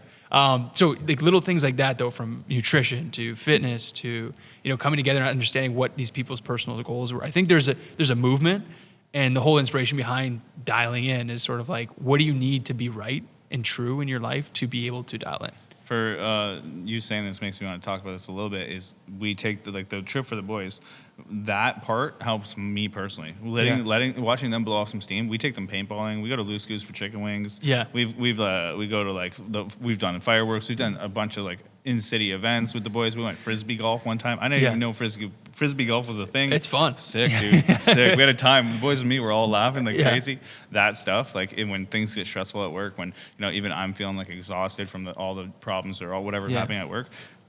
[SPEAKER 1] So like little things like that, though, from nutrition to fitness to coming together and understanding what these people's personal goals were. I think there's a movement, and the whole inspiration behind dialing in is sort of like, what do you need to be right and true in your life to be able to dial in?
[SPEAKER 2] For you saying this makes me want to talk about this a little bit. Is we take the trip for the boys. That part helps me personally. Watching them blow off some steam. We take them paintballing. We go to Loose Goose for chicken wings.
[SPEAKER 1] Yeah.
[SPEAKER 2] We go to we've done fireworks. We've done a bunch of like in-city events with the boys. We went frisbee golf one time. I didn't even know frisbee golf was a thing.
[SPEAKER 1] It's fun.
[SPEAKER 2] Sick, dude. Sick. We had a time. The boys and me were all laughing like
[SPEAKER 1] Yeah.
[SPEAKER 2] crazy. That stuff, like when things get stressful at work, when even I'm feeling like exhausted from all the problems or whatever's
[SPEAKER 1] Yeah.
[SPEAKER 2] happening at work.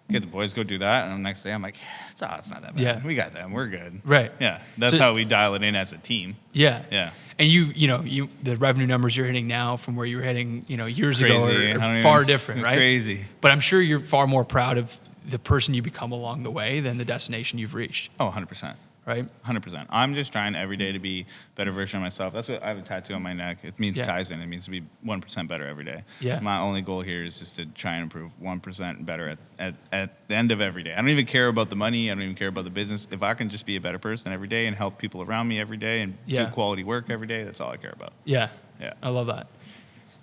[SPEAKER 2] Get the boys go do that, and the next day I'm like, it's not that bad.
[SPEAKER 1] Yeah.
[SPEAKER 2] We got them. We're good.
[SPEAKER 1] Right.
[SPEAKER 2] Yeah. That's
[SPEAKER 1] So-
[SPEAKER 2] how we dial it in as a team.
[SPEAKER 1] Yeah.
[SPEAKER 2] Yeah.
[SPEAKER 1] And you the revenue numbers you're hitting now from where you were hitting, years
[SPEAKER 2] Crazy.
[SPEAKER 1] ago
[SPEAKER 2] I don't
[SPEAKER 1] are
[SPEAKER 2] even-
[SPEAKER 1] far different, right?
[SPEAKER 2] Crazy.
[SPEAKER 1] But I'm sure you're far more proud of the person you become along the way than the destination you've reached,
[SPEAKER 2] Oh, 100%.
[SPEAKER 1] right?
[SPEAKER 2] 100%. I'm just trying every day to be a better version of myself. That's what I have a tattoo on my neck. It means
[SPEAKER 1] Yeah.
[SPEAKER 2] Kaizen. It means to be 1% better every day.
[SPEAKER 1] Yeah.
[SPEAKER 2] My only goal here is just to try and improve 1% better at the end of every day. I don't even care about the money. I don't even care about the business. If I can just be a better person every day and help people around me every day and
[SPEAKER 1] Yeah.
[SPEAKER 2] do quality work every day, that's all I care about.
[SPEAKER 1] Yeah.
[SPEAKER 2] Yeah.
[SPEAKER 1] I love that.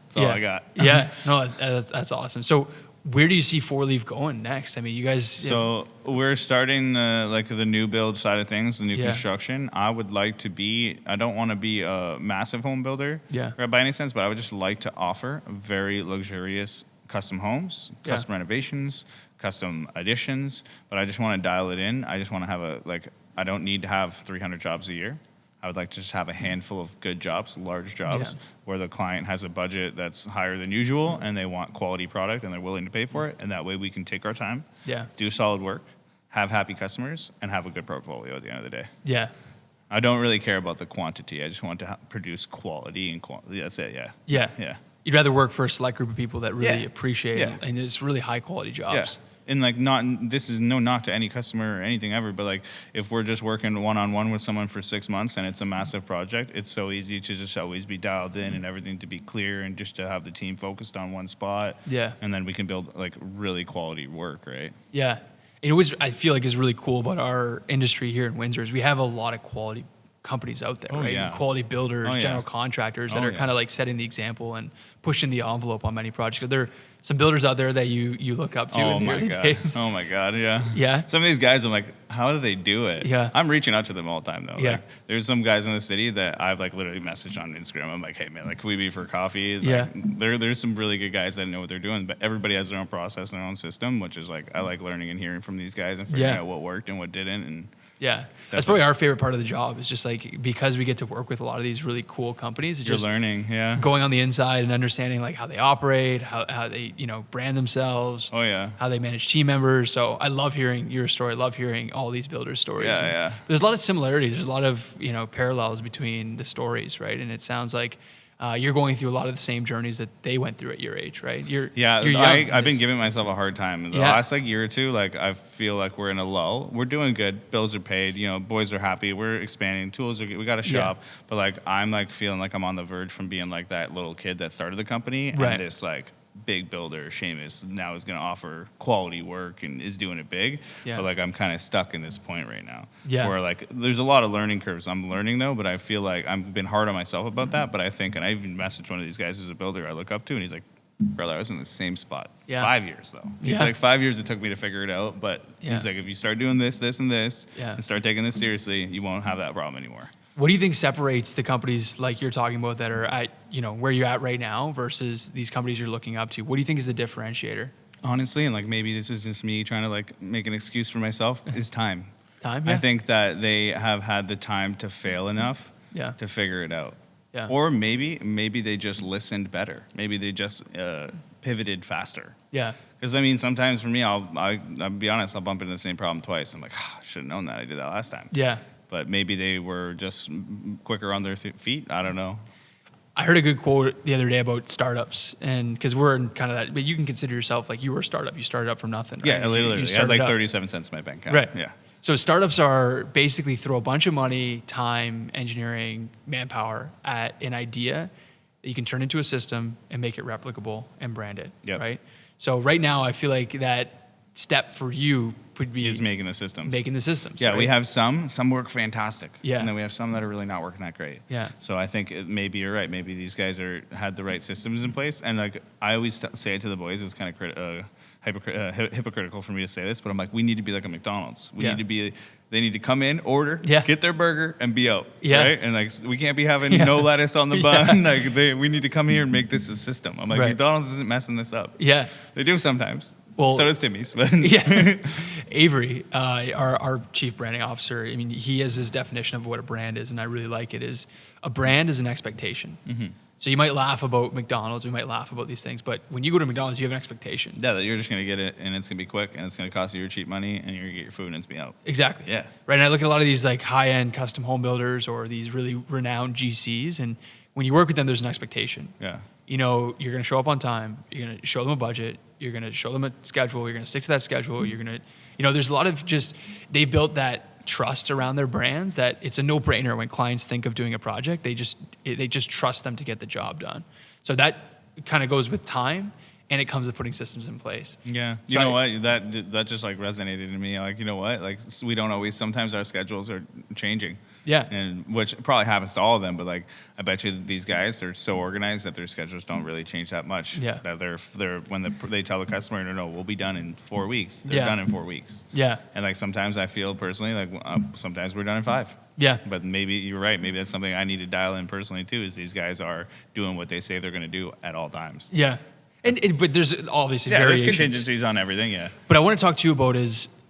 [SPEAKER 2] That's all I got.
[SPEAKER 1] Yeah. No, that's awesome. So where do you see Four Leaf going next? I mean, you guys.
[SPEAKER 2] So we're starting the new build side of things, the new
[SPEAKER 1] Yeah.
[SPEAKER 2] construction. I would like to be. I don't want to be a massive home builder,
[SPEAKER 1] Yeah.
[SPEAKER 2] by any sense, but I would just like to offer very luxurious custom homes,
[SPEAKER 1] Yeah.
[SPEAKER 2] custom renovations, custom additions. But I just want to dial it in. I just want to have I don't need to have 300 jobs a year. I would like to just have a handful of good jobs, large jobs,
[SPEAKER 1] Yeah.
[SPEAKER 2] where the client has a budget that's higher than usual and they want quality product and they're willing to pay for it. And that way we can take our time,
[SPEAKER 1] Yeah.
[SPEAKER 2] do solid work, have happy customers, and have a good portfolio at the end of the day.
[SPEAKER 1] Yeah.
[SPEAKER 2] I don't really care about the quantity. I just want to produce quality and quality. That's it, yeah.
[SPEAKER 1] Yeah.
[SPEAKER 2] Yeah.
[SPEAKER 1] You'd rather work for a select group of people that really
[SPEAKER 2] Yeah.
[SPEAKER 1] appreciate
[SPEAKER 2] Yeah.
[SPEAKER 1] and it's really high quality jobs.
[SPEAKER 2] Yeah. And this is no knock to any customer or anything ever, but if we're just working one-on-one with someone for 6 months and it's a massive project, it's so easy to just always be dialed in and everything to be clear and just to have the team focused on one spot.
[SPEAKER 1] Yeah.
[SPEAKER 2] And then we can build really quality work, right?
[SPEAKER 1] Yeah. You know, I feel like is really cool about our industry here in Windsor is we have a lot of quality companies out there,
[SPEAKER 2] Oh,
[SPEAKER 1] right?
[SPEAKER 2] yeah.
[SPEAKER 1] Quality builders,
[SPEAKER 2] Oh, yeah.
[SPEAKER 1] general contractors that
[SPEAKER 2] Oh,
[SPEAKER 1] are
[SPEAKER 2] yeah.
[SPEAKER 1] kind of like setting the example and pushing the envelope on many projects. There are some builders out there that you look up to
[SPEAKER 2] Oh
[SPEAKER 1] in the
[SPEAKER 2] my
[SPEAKER 1] early
[SPEAKER 2] god!
[SPEAKER 1] days.
[SPEAKER 2] Oh my god! Yeah.
[SPEAKER 1] Yeah.
[SPEAKER 2] Some of these guys, I'm like, how do they do it?
[SPEAKER 1] Yeah.
[SPEAKER 2] I'm reaching out to them all the time though.
[SPEAKER 1] Yeah.
[SPEAKER 2] Like, there's some guys in the city that I've like literally messaged on Instagram. I'm like, hey man, like, can we be for coffee? Like,
[SPEAKER 1] Yeah.
[SPEAKER 2] There's some really good guys that know what they're doing, but everybody has their own process and their own system, which is like I like learning and hearing from these guys and figuring
[SPEAKER 1] Yeah.
[SPEAKER 2] out what worked and what didn't. And
[SPEAKER 1] Yeah, that's probably our favorite part of the job. Is just like because we get to work with a lot of these really cool companies. It's
[SPEAKER 2] you're
[SPEAKER 1] just
[SPEAKER 2] learning. Yeah.
[SPEAKER 1] going on the inside and understanding like how they operate, how they brand themselves.
[SPEAKER 2] Oh yeah.
[SPEAKER 1] How they manage team members. So I love hearing your story. I love hearing all these builders' stories.
[SPEAKER 2] Yeah,
[SPEAKER 1] And
[SPEAKER 2] yeah.
[SPEAKER 1] There's a lot of similarities. There's a lot of parallels between the stories, right? And it sounds like you're going through a lot of the same journeys that they went through at your age, right? You're young in
[SPEAKER 2] I've been
[SPEAKER 1] this.
[SPEAKER 2] giving myself a hard time. The
[SPEAKER 1] Yeah.
[SPEAKER 2] last like year or two, like I feel like we're in a lull. We're doing good. Bills are paid. Boys are happy. We're expanding. Tools are good. We got a shop. But like I'm like feeling like I'm on the verge from being like that little kid that started the company
[SPEAKER 1] Right.
[SPEAKER 2] and this like big builder, Shamus, now is going to offer quality work and is doing it big.
[SPEAKER 1] Yeah.
[SPEAKER 2] But like I'm kind of stuck in this point right now.
[SPEAKER 1] Yeah.
[SPEAKER 2] Where like there's a lot of learning curves. I'm learning though, but I feel like I've been hard on myself about that. But I think, and I even messaged one of these guys who's a builder I look up to, and he's like, brother, I was in the same spot.
[SPEAKER 1] Yeah.
[SPEAKER 2] 5 years though. He's
[SPEAKER 1] Yeah.
[SPEAKER 2] like 5 years it took me to figure it out. But
[SPEAKER 1] Yeah.
[SPEAKER 2] he's like, if you start doing this, this, and this,
[SPEAKER 1] Yeah.
[SPEAKER 2] and start taking this seriously, you won't have that problem anymore.
[SPEAKER 1] What do you think separates the companies like you're talking about that are at, where you're at right now versus these companies you're looking up to? What do you think is the differentiator?
[SPEAKER 2] Honestly, and like maybe this is just me trying to like make an excuse for myself, is time.
[SPEAKER 1] Time,
[SPEAKER 2] I
[SPEAKER 1] yeah.
[SPEAKER 2] think that they have had the time to fail enough
[SPEAKER 1] Yeah.
[SPEAKER 2] to figure it out.
[SPEAKER 1] Yeah.
[SPEAKER 2] Or maybe they just listened better. Maybe they just pivoted faster.
[SPEAKER 1] Yeah.
[SPEAKER 2] Because I mean, sometimes for me, I'll be honest, I'll bump into the same problem twice. I'm like, I should have known that. I did that last time.
[SPEAKER 1] Yeah.
[SPEAKER 2] But maybe they were just quicker on their feet. I don't know.
[SPEAKER 1] I heard a good quote the other day about startups, and because we're in kind of that, but you can consider yourself like you were a startup. You started up from nothing. Right?
[SPEAKER 2] Yeah, literally. I had
[SPEAKER 1] started
[SPEAKER 2] like
[SPEAKER 1] up.
[SPEAKER 2] 37 cents in my bank account.
[SPEAKER 1] Right.
[SPEAKER 2] Yeah.
[SPEAKER 1] So startups are basically throw a bunch of money, time, engineering, manpower at an idea that you can turn into a system and make it replicable and brand it.
[SPEAKER 2] Yep.
[SPEAKER 1] Right. So right now, I feel like that step for you would be
[SPEAKER 2] Is making the systems.
[SPEAKER 1] making the systems.
[SPEAKER 2] Yeah,
[SPEAKER 1] right?
[SPEAKER 2] we have some work fantastic.
[SPEAKER 1] Yeah.
[SPEAKER 2] And then we have some that are really not working that great.
[SPEAKER 1] Yeah.
[SPEAKER 2] So I think maybe you're right. Maybe these guys had the right systems in place. And like I always say it to the boys, it's kind of hypocritical for me to say this, but I'm like, we need to be like a McDonald's. We
[SPEAKER 1] Yeah.
[SPEAKER 2] need to be. They need to come in, order,
[SPEAKER 1] Yeah.
[SPEAKER 2] get their burger, and be out.
[SPEAKER 1] Yeah.
[SPEAKER 2] Right. And like we can't be having
[SPEAKER 1] Yeah.
[SPEAKER 2] no lettuce on the
[SPEAKER 1] Yeah.
[SPEAKER 2] bun. Like we need to come here and make this a system. I'm like,
[SPEAKER 1] Right.
[SPEAKER 2] McDonald's isn't messing this up.
[SPEAKER 1] Yeah.
[SPEAKER 2] They do sometimes.
[SPEAKER 1] Well-
[SPEAKER 2] so does Timmy's. But
[SPEAKER 1] Yeah. Avery, our chief branding officer, I mean, he has his definition of what a brand is, and I really like it, is a brand is an expectation.
[SPEAKER 2] Mm-hmm.
[SPEAKER 1] So you might laugh about McDonald's, we might laugh about these things, but when you go to McDonald's, you have an expectation.
[SPEAKER 2] yeah, that you're just gonna get it, and it's gonna be quick, and it's gonna cost you your cheap money, and you're gonna get your food, and it's gonna be out.
[SPEAKER 1] Exactly.
[SPEAKER 2] Yeah.
[SPEAKER 1] Right. And I look at a lot of these like high-end custom home builders or these really renowned GCs, and when you work with them, there's an expectation.
[SPEAKER 2] Yeah.
[SPEAKER 1] You're going to show up on time. You're going to show them a budget. You're going to show them a schedule. You're going to stick to that schedule. You're going to, there's a lot of they've built that trust around their brands that it's a no-brainer when clients think of doing a project. They just trust them to get the job done. So that kind of goes with time, and it comes with putting systems in place.
[SPEAKER 2] Yeah.
[SPEAKER 1] So
[SPEAKER 2] You know what? That just like resonated in me. Like, you know what? Like we don't always. Sometimes our schedules are changing.
[SPEAKER 1] Yeah.
[SPEAKER 2] And which probably happens to all of them, but like I bet you these guys are so organized that their schedules don't really change that much.
[SPEAKER 1] Yeah.
[SPEAKER 2] That they're when they tell the customer, no, we'll be done in 4 weeks. They're
[SPEAKER 1] Yeah.
[SPEAKER 2] done in 4 weeks.
[SPEAKER 1] Yeah.
[SPEAKER 2] And like sometimes I feel personally like sometimes we're done in 5.
[SPEAKER 1] Yeah.
[SPEAKER 2] But maybe you're right. Maybe that's something I need to dial in personally too. Is these guys are doing what they say they're going to do at all times.
[SPEAKER 1] Yeah. But there's obviously
[SPEAKER 2] Yeah, there's
[SPEAKER 1] variations.
[SPEAKER 2] contingencies on everything. Yeah.
[SPEAKER 1] But I want to talk to you about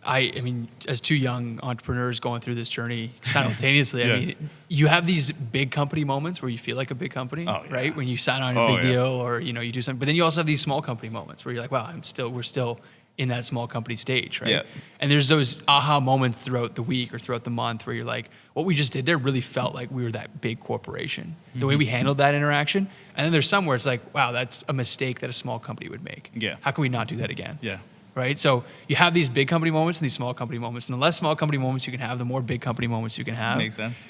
[SPEAKER 1] I mean, as two young entrepreneurs going through this journey simultaneously, I
[SPEAKER 2] Yes.
[SPEAKER 1] mean, you have these big company moments where you feel like a big company,
[SPEAKER 2] Oh, yeah.
[SPEAKER 1] right? When you sign on a
[SPEAKER 2] Oh,
[SPEAKER 1] big
[SPEAKER 2] yeah.
[SPEAKER 1] deal or, you do something. But then you also have these small company moments where you're like, wow, we're still in that small company stage, right?
[SPEAKER 2] Yeah.
[SPEAKER 1] And there's those aha moments throughout the week or throughout the month where you're like, what we just did there really felt like we were that big corporation, the way we handled that interaction. And then there's some where it's like, wow, that's a mistake that a small company would make.
[SPEAKER 2] Yeah.
[SPEAKER 1] How can we not do that again?
[SPEAKER 2] Yeah.
[SPEAKER 1] Right? So you have these big company moments and these small company moments. And the less small company moments you can have, the more big company moments you can have.
[SPEAKER 2] Makes sense.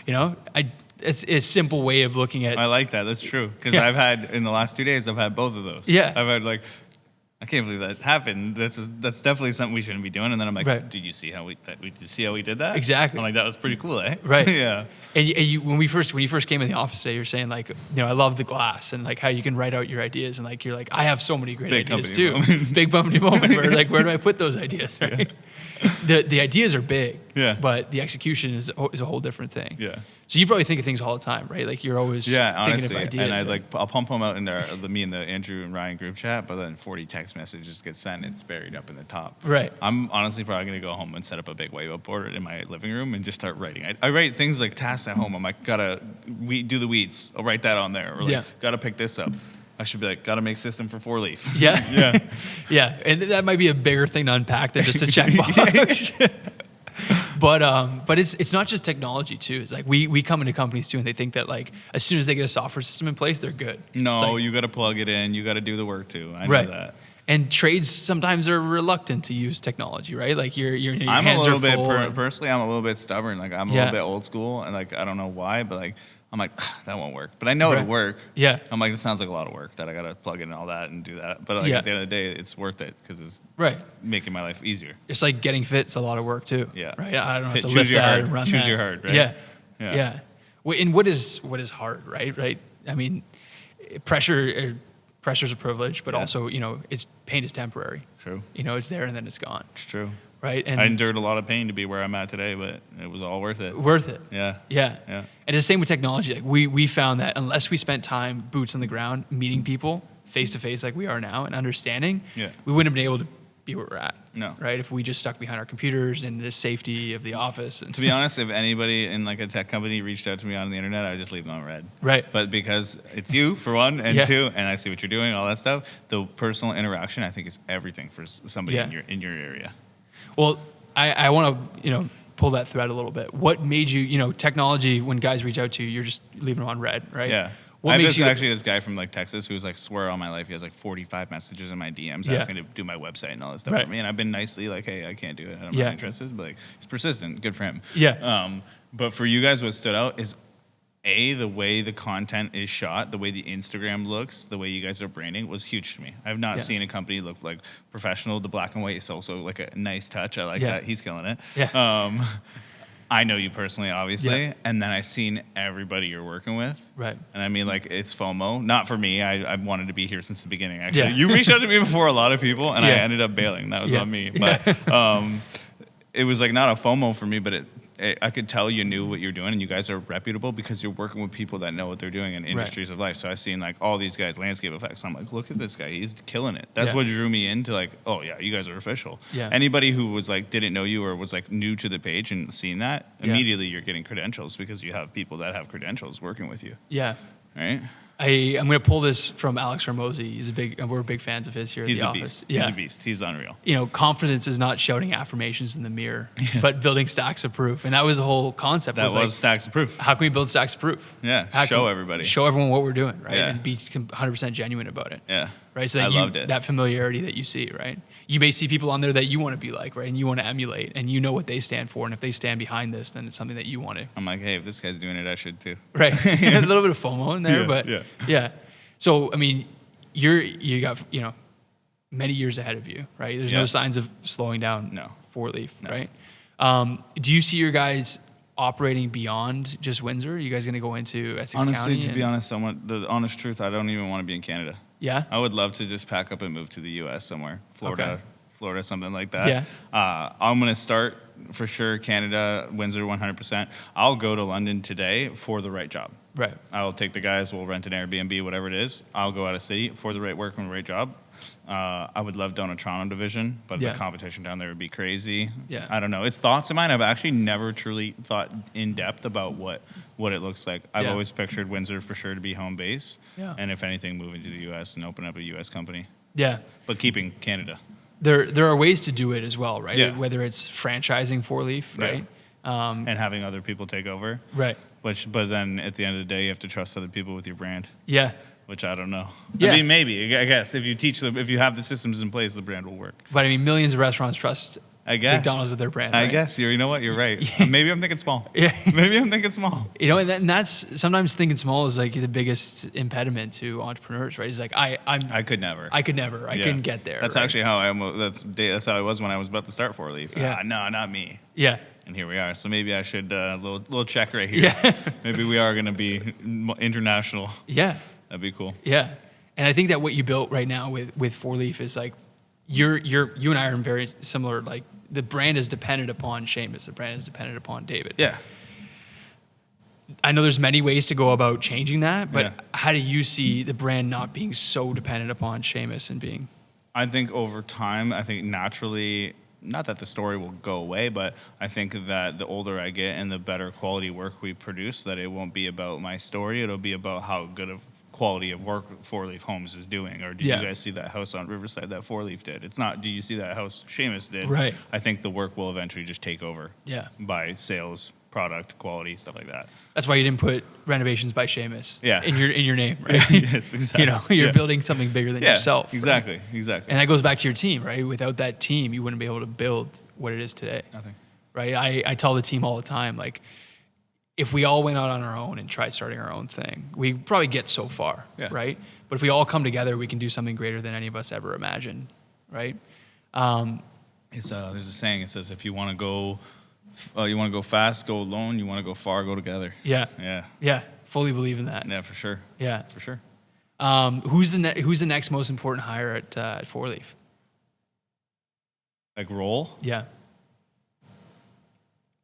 [SPEAKER 1] It's a simple way of looking at.
[SPEAKER 2] I like that. That's true. Because
[SPEAKER 1] Yeah.
[SPEAKER 2] I've had, in the last 2 days, I've had both of those.
[SPEAKER 1] Yeah.
[SPEAKER 2] I've had like, I can't believe that happened. That's definitely something we shouldn't be doing. And then I'm like,
[SPEAKER 1] Right.
[SPEAKER 2] did you see how we did that?
[SPEAKER 1] Exactly.
[SPEAKER 2] I'm like, that was pretty cool, eh?
[SPEAKER 1] Right.
[SPEAKER 2] Yeah.
[SPEAKER 1] And you, when you first came in the office today, you're saying like, I love the glass and like how you can write out your ideas and like you're like, I have so many great
[SPEAKER 2] Big
[SPEAKER 1] ideas
[SPEAKER 2] company
[SPEAKER 1] too.
[SPEAKER 2] moment.
[SPEAKER 1] Big company moment where like, where do I put those ideas? Right. The ideas are big.
[SPEAKER 2] Yeah.
[SPEAKER 1] But the execution is a whole different thing.
[SPEAKER 2] Yeah.
[SPEAKER 1] So you probably think of things all the time, right? Like you're always thinking
[SPEAKER 2] honestly,
[SPEAKER 1] of ideas.
[SPEAKER 2] and
[SPEAKER 1] right?
[SPEAKER 2] I'll pump them out in me and the Andrew and Ryan group chat, but then 40 text messages get sent. It's buried up in the top.
[SPEAKER 1] Right.
[SPEAKER 2] I'm honestly probably gonna go home and set up a big whiteboard in my living room and just start writing. I write things like tasks at home. I'm like, gotta do the weeds. I'll write that on there. Or like, gotta pick this up. I should be like, gotta make system for 4 Leaf.
[SPEAKER 1] Yeah.
[SPEAKER 2] Yeah.
[SPEAKER 1] Yeah. And that might be a bigger thing to unpack than just a checkbox. But it's not just technology too. It's like we come into companies too and they think that like as soon as they get a software system in place, they're good.
[SPEAKER 2] No,
[SPEAKER 1] like,
[SPEAKER 2] you gotta plug it in. You gotta do the work too. I
[SPEAKER 1] right.
[SPEAKER 2] know that.
[SPEAKER 1] And trades sometimes are reluctant to use technology, right? Like your
[SPEAKER 2] I'm
[SPEAKER 1] hands
[SPEAKER 2] a little
[SPEAKER 1] are
[SPEAKER 2] bit
[SPEAKER 1] full.
[SPEAKER 2] personally. I'm a little bit stubborn. Like I'm a little bit old school, and like I don't know why, but like I'm like that won't work. But I know it'll work.
[SPEAKER 1] Yeah.
[SPEAKER 2] I'm like, this sounds like a lot of work that I gotta plug in all that and do that. But like at the end of the day, it's worth it because it's making my life easier.
[SPEAKER 1] It's like getting fit's a lot of work too.
[SPEAKER 2] Yeah.
[SPEAKER 1] Right. I don't have to
[SPEAKER 2] Choose
[SPEAKER 1] lift
[SPEAKER 2] your
[SPEAKER 1] that
[SPEAKER 2] hard.
[SPEAKER 1] and run
[SPEAKER 2] Choose
[SPEAKER 1] that.
[SPEAKER 2] your hard. Right.
[SPEAKER 1] Yeah.
[SPEAKER 2] Yeah.
[SPEAKER 1] Yeah. And what is hard, right? Right. I mean, pressure's a privilege, but also, it's pain is temporary. True. It's there and then it's gone.
[SPEAKER 2] It's true.
[SPEAKER 1] Right. And
[SPEAKER 2] I endured a lot of pain to be where I'm at today, but it was all worth it.
[SPEAKER 1] Worth it.
[SPEAKER 2] Yeah.
[SPEAKER 1] Yeah.
[SPEAKER 2] Yeah.
[SPEAKER 1] And it's the same with technology. Like we found that unless we spent time boots on the ground, meeting people face to face like we are now and understanding, we wouldn't have been able to be where we're at.
[SPEAKER 2] No.
[SPEAKER 1] Right. If we just stuck behind our computers and the safety of the office. And
[SPEAKER 2] to be honest, if anybody in like a tech company reached out to me on the internet, I would just leave them on red.
[SPEAKER 1] Right.
[SPEAKER 2] But because it's you for one, and two, and I see what you're doing, all that stuff, the personal interaction I think is everything for somebody in your area.
[SPEAKER 1] Well, I want to, pull that thread a little bit. What made you, technology, when guys reach out to you, you're just leaving them on red, right?
[SPEAKER 2] Yeah.
[SPEAKER 1] What makes you
[SPEAKER 2] actually this guy from like Texas who's like swear all my life he has like 45 messages in my DMs asking to do my website and all this stuff for me, and I've been nicely like, hey, I can't do it, I'm not interested, but like he's persistent, good for him. But for you guys, what stood out is the way the content is shot, the way the Instagram looks, the way you guys are branding was huge to me. I've not seen a company look like professional. The black and white is also like a nice touch. I like that. He's killing it.
[SPEAKER 1] Yeah.
[SPEAKER 2] I know you personally, obviously, and then I seen everybody you're working with.
[SPEAKER 1] Right.
[SPEAKER 2] And I mean, like, it's FOMO. Not for me. I wanted to be here since the beginning, actually. You reached out to me before a lot of people, and I ended up bailing. That was on me. But it was, like, not a FOMO for me, but I could tell you knew what you're doing, and you guys are reputable because you're working with people that know what they're doing in industries of life. So I seen like all these guys, landscape effects. I'm like, look at this guy, he's killing it. That's what drew me into like, oh yeah, you guys are official. Yeah. Anybody who was like didn't know you or was like new to the page and seen that, immediately you're getting credentials because you have people that have credentials working with you. Yeah. Right.
[SPEAKER 1] I'm going to pull this from Alex Hormozi. We're big fans of his here at the office.
[SPEAKER 2] He's a beast. He's unreal.
[SPEAKER 1] Confidence is not shouting affirmations in the mirror, but building stacks of proof. And that was the whole concept.
[SPEAKER 2] That was like, stacks of proof.
[SPEAKER 1] How can we build stacks of proof?
[SPEAKER 2] Yeah. Show everybody.
[SPEAKER 1] Show everyone what we're doing, right? And be 100% genuine about it.
[SPEAKER 2] Yeah.
[SPEAKER 1] Right. So that loved it. That familiarity that you see, right? You may see people on there that you want to be like, right? And you want to emulate, and you know what they stand for. And if they stand behind this, then it's something that you want to.
[SPEAKER 2] I'm like, hey, if this guy's doing it, I should too.
[SPEAKER 1] Right. A little bit of FOMO in there, but yeah. So, I mean, you got, many years ahead of you, right? There's no signs of slowing down.
[SPEAKER 2] No.
[SPEAKER 1] Four Leaf, right? Do you see your guys operating beyond just Windsor? Are you guys going to go into Essex County?
[SPEAKER 2] Honestly, to be honest, the honest truth, I don't even want to be in Canada.
[SPEAKER 1] Yeah?
[SPEAKER 2] I would love to just pack up and move to the U.S. somewhere. Florida, something like that.
[SPEAKER 1] Yeah.
[SPEAKER 2] I'm going to start, for sure, Canada, Windsor, 100%. I'll go to London today for the right job.
[SPEAKER 1] Right.
[SPEAKER 2] I'll take the guys, we'll rent an Airbnb, whatever it is. I'll go out of city for the right work and the right job. I would love down a Toronto division, but the competition down there would be crazy. Yeah. I don't know. It's thoughts of mine. I've actually never truly thought in depth about what it looks like. I've always pictured Windsor for sure to be home base. Yeah. And if anything, moving to the U.S. and open up a U.S. company. Yeah. But keeping Canada.
[SPEAKER 1] There are ways to do it as well, right?
[SPEAKER 2] Yeah.
[SPEAKER 1] Whether it's franchising Four Leaf, right?
[SPEAKER 2] And having other people take over.
[SPEAKER 1] Right.
[SPEAKER 2] But then at the end of the day, you have to trust other people with your brand.
[SPEAKER 1] Yeah.
[SPEAKER 2] Which I don't know.
[SPEAKER 1] Yeah.
[SPEAKER 2] I mean, maybe, I guess, if you have the systems in place, the brand will work.
[SPEAKER 1] But I mean, millions of restaurants trust
[SPEAKER 2] I guess
[SPEAKER 1] McDonald's with their brand.
[SPEAKER 2] I
[SPEAKER 1] right?
[SPEAKER 2] guess you know what? You're right. Maybe I'm thinking small.
[SPEAKER 1] Yeah.
[SPEAKER 2] Maybe I'm thinking small.
[SPEAKER 1] You know, and that's sometimes thinking small is like the biggest impediment to entrepreneurs, right? It's like I
[SPEAKER 2] could never.
[SPEAKER 1] I couldn't get there.
[SPEAKER 2] That's
[SPEAKER 1] right?
[SPEAKER 2] actually how that's how I was when I was about to start Four Leaf.
[SPEAKER 1] Yeah.
[SPEAKER 2] No, not me.
[SPEAKER 1] Yeah.
[SPEAKER 2] And here we are. So maybe I should little check right here.
[SPEAKER 1] Yeah.
[SPEAKER 2] Maybe we are going to be international.
[SPEAKER 1] Yeah.
[SPEAKER 2] That'd be cool.
[SPEAKER 1] Yeah. And I think that what you built right now with Four Leaf is like you and I are in very similar, like the brand is dependent upon Shamus. The brand is dependent upon David.
[SPEAKER 2] Yeah.
[SPEAKER 1] I know there's many ways to go about changing that, but
[SPEAKER 2] Yeah.
[SPEAKER 1] how do you see the brand not being so dependent upon Shamus and being?
[SPEAKER 2] I think over time, I think naturally, not that the story will go away, but I think that the older I get and the better quality work we produce, that it won't be about my story. It'll be about how good of quality of work Four Leaf Homes is doing. Or do
[SPEAKER 1] Yeah.
[SPEAKER 2] you guys see that house on Riverside that Four Leaf did? It's not, do you see that house Shamus did?
[SPEAKER 1] Right.
[SPEAKER 2] I think the work will eventually just take over.
[SPEAKER 1] Yeah.
[SPEAKER 2] By sales, product, quality, stuff like that.
[SPEAKER 1] That's why you didn't put Renovations by Shamus in your name, right?
[SPEAKER 2] Yes, exactly.
[SPEAKER 1] You know, you're
[SPEAKER 2] Yeah.
[SPEAKER 1] building something bigger than yourself. right?
[SPEAKER 2] Exactly. Exactly.
[SPEAKER 1] And that goes back to your team, right? Without that team, you wouldn't be able to build what it is today.
[SPEAKER 2] Nothing.
[SPEAKER 1] Right? I tell the team all the time, like, if we all went out on our own and tried starting our own thing, we probably get so far,
[SPEAKER 2] Yeah.
[SPEAKER 1] right? But if we all come together, we can do something greater than any of us ever imagined, right?
[SPEAKER 2] There's a saying. It says, if you want to go fast, go alone. You want to go far, go together.
[SPEAKER 1] Yeah.
[SPEAKER 2] Yeah.
[SPEAKER 1] Yeah. Fully believe in that.
[SPEAKER 2] Yeah, for sure.
[SPEAKER 1] Yeah.
[SPEAKER 2] For sure.
[SPEAKER 1] Who's the next most important hire at Four Leaf?
[SPEAKER 2] Like role,
[SPEAKER 1] Yeah.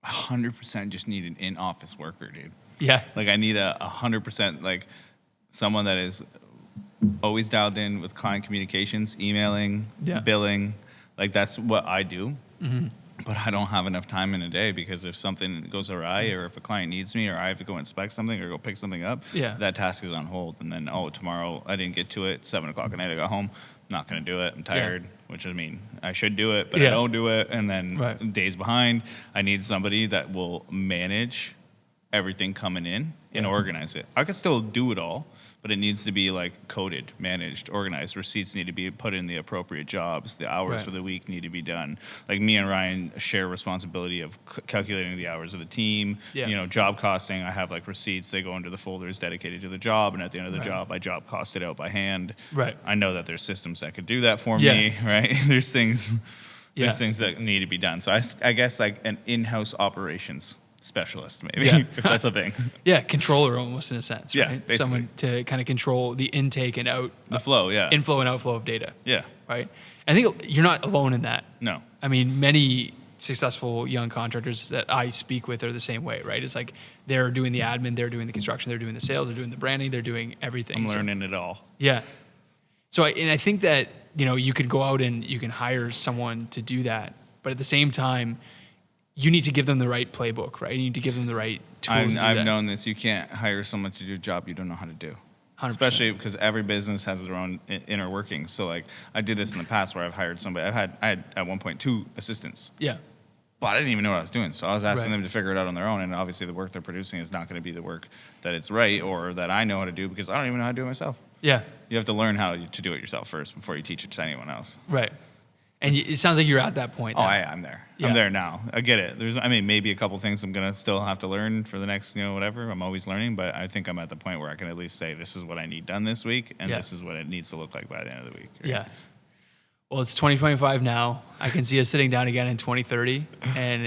[SPEAKER 2] 100% just need an in-office worker, dude.
[SPEAKER 1] Yeah.
[SPEAKER 2] Like I need 100% like someone that is always dialed in with client communications, emailing,
[SPEAKER 1] Yeah.
[SPEAKER 2] billing. Like that's what I do. But I don't have enough time in a day because if something goes awry or if a client needs me or I have to go inspect something or go pick something up,
[SPEAKER 1] Yeah.
[SPEAKER 2] that task is on hold. And then, tomorrow I didn't get to it. 7 o'clock at night I got home. Not going to do it. I'm tired, which I mean, I should do it, but
[SPEAKER 1] Yeah.
[SPEAKER 2] I don't do it. And then
[SPEAKER 1] Right.
[SPEAKER 2] days behind, I need somebody that will manage everything coming in and organize it. I can still do it all, but it needs to be like coded, managed, organized. Receipts need to be put in the appropriate jobs. The hours
[SPEAKER 1] Right.
[SPEAKER 2] for the week need to be done. Like me and Ryan share responsibility of calculating the hours of the team.
[SPEAKER 1] Yeah.
[SPEAKER 2] You know, job costing. I have like receipts. They go into the folders dedicated to the job, and at the end of the
[SPEAKER 1] Right.
[SPEAKER 2] job, I job cost it out by hand.
[SPEAKER 1] Right.
[SPEAKER 2] I know that there's systems that could do that for
[SPEAKER 1] Yeah.
[SPEAKER 2] me. Right. There's things.
[SPEAKER 1] Yeah.
[SPEAKER 2] There's things that need to be done. So I guess like an in-house operations specialist, maybe,
[SPEAKER 1] Yeah.
[SPEAKER 2] if that's a thing.
[SPEAKER 1] Yeah. Controller almost in a sense,
[SPEAKER 2] Yeah,
[SPEAKER 1] right?
[SPEAKER 2] basically.
[SPEAKER 1] Someone to kind of control the intake and
[SPEAKER 2] The flow, yeah.
[SPEAKER 1] inflow and outflow of data,
[SPEAKER 2] Yeah.
[SPEAKER 1] right? I think you're not alone in that.
[SPEAKER 2] No.
[SPEAKER 1] I mean, many successful young contractors that I speak with are the same way, right? It's like they're doing the admin, they're doing the construction, they're doing the sales, they're doing the branding, they're doing everything.
[SPEAKER 2] I'm
[SPEAKER 1] So-
[SPEAKER 2] learning it all.
[SPEAKER 1] Yeah. So, I think that, you could go out and you can hire someone to do that. But at the same time, you need to give them the right playbook, right? You need to give them the right tools to do
[SPEAKER 2] I've
[SPEAKER 1] that.
[SPEAKER 2] known this. You can't hire someone to do a job you don't know how to do.
[SPEAKER 1] 100%.
[SPEAKER 2] Especially because every business has their own inner workings. So like I did this in the past where I've hired somebody. I had at one point 2 assistants,
[SPEAKER 1] Yeah.
[SPEAKER 2] but I didn't even know what I was doing. So I was asking
[SPEAKER 1] Right.
[SPEAKER 2] them to figure it out on their own. And obviously the work they're producing is not going to be the work that it's right or that I know how to do because I don't even know how to do it myself.
[SPEAKER 1] Yeah.
[SPEAKER 2] You have to learn how to do it yourself first before you teach it to anyone else.
[SPEAKER 1] Right. And it sounds like you're at that point.
[SPEAKER 2] Oh,
[SPEAKER 1] now.
[SPEAKER 2] I'm there.
[SPEAKER 1] Yeah.
[SPEAKER 2] I'm there now. I get it. Maybe a couple things I'm gonna still have to learn for the next, whatever. I'm always learning, but I think I'm at the point where I can at least say this is what I need done this week, and
[SPEAKER 1] Yeah.
[SPEAKER 2] this is what it needs to look like by the end of the week. right?
[SPEAKER 1] Yeah. Well, it's 2025 now. I can see us sitting down again in 2030, and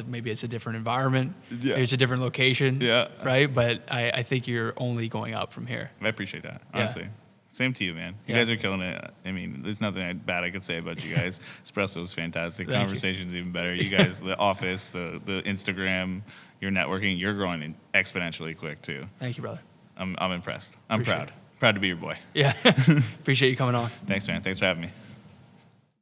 [SPEAKER 1] maybe it's a different environment.
[SPEAKER 2] Yeah.
[SPEAKER 1] Maybe it's a different location.
[SPEAKER 2] Yeah.
[SPEAKER 1] Right. But I think you're only going up from here.
[SPEAKER 2] I appreciate that.
[SPEAKER 1] Yeah.
[SPEAKER 2] Honestly. Same to you, man. You
[SPEAKER 1] Yeah.
[SPEAKER 2] guys are killing it. I mean, there's nothing bad I could say about you guys. Espresso was fantastic.
[SPEAKER 1] Thank you.
[SPEAKER 2] Conversation's even better. You guys, the office, the Instagram, your networking, you're growing exponentially quick too.
[SPEAKER 1] Thank you, brother.
[SPEAKER 2] I'm impressed. I'm
[SPEAKER 1] Appreciate
[SPEAKER 2] proud.
[SPEAKER 1] it.
[SPEAKER 2] Proud to be your boy.
[SPEAKER 1] Yeah. Appreciate you coming on.
[SPEAKER 2] Thanks, man. Thanks for having me.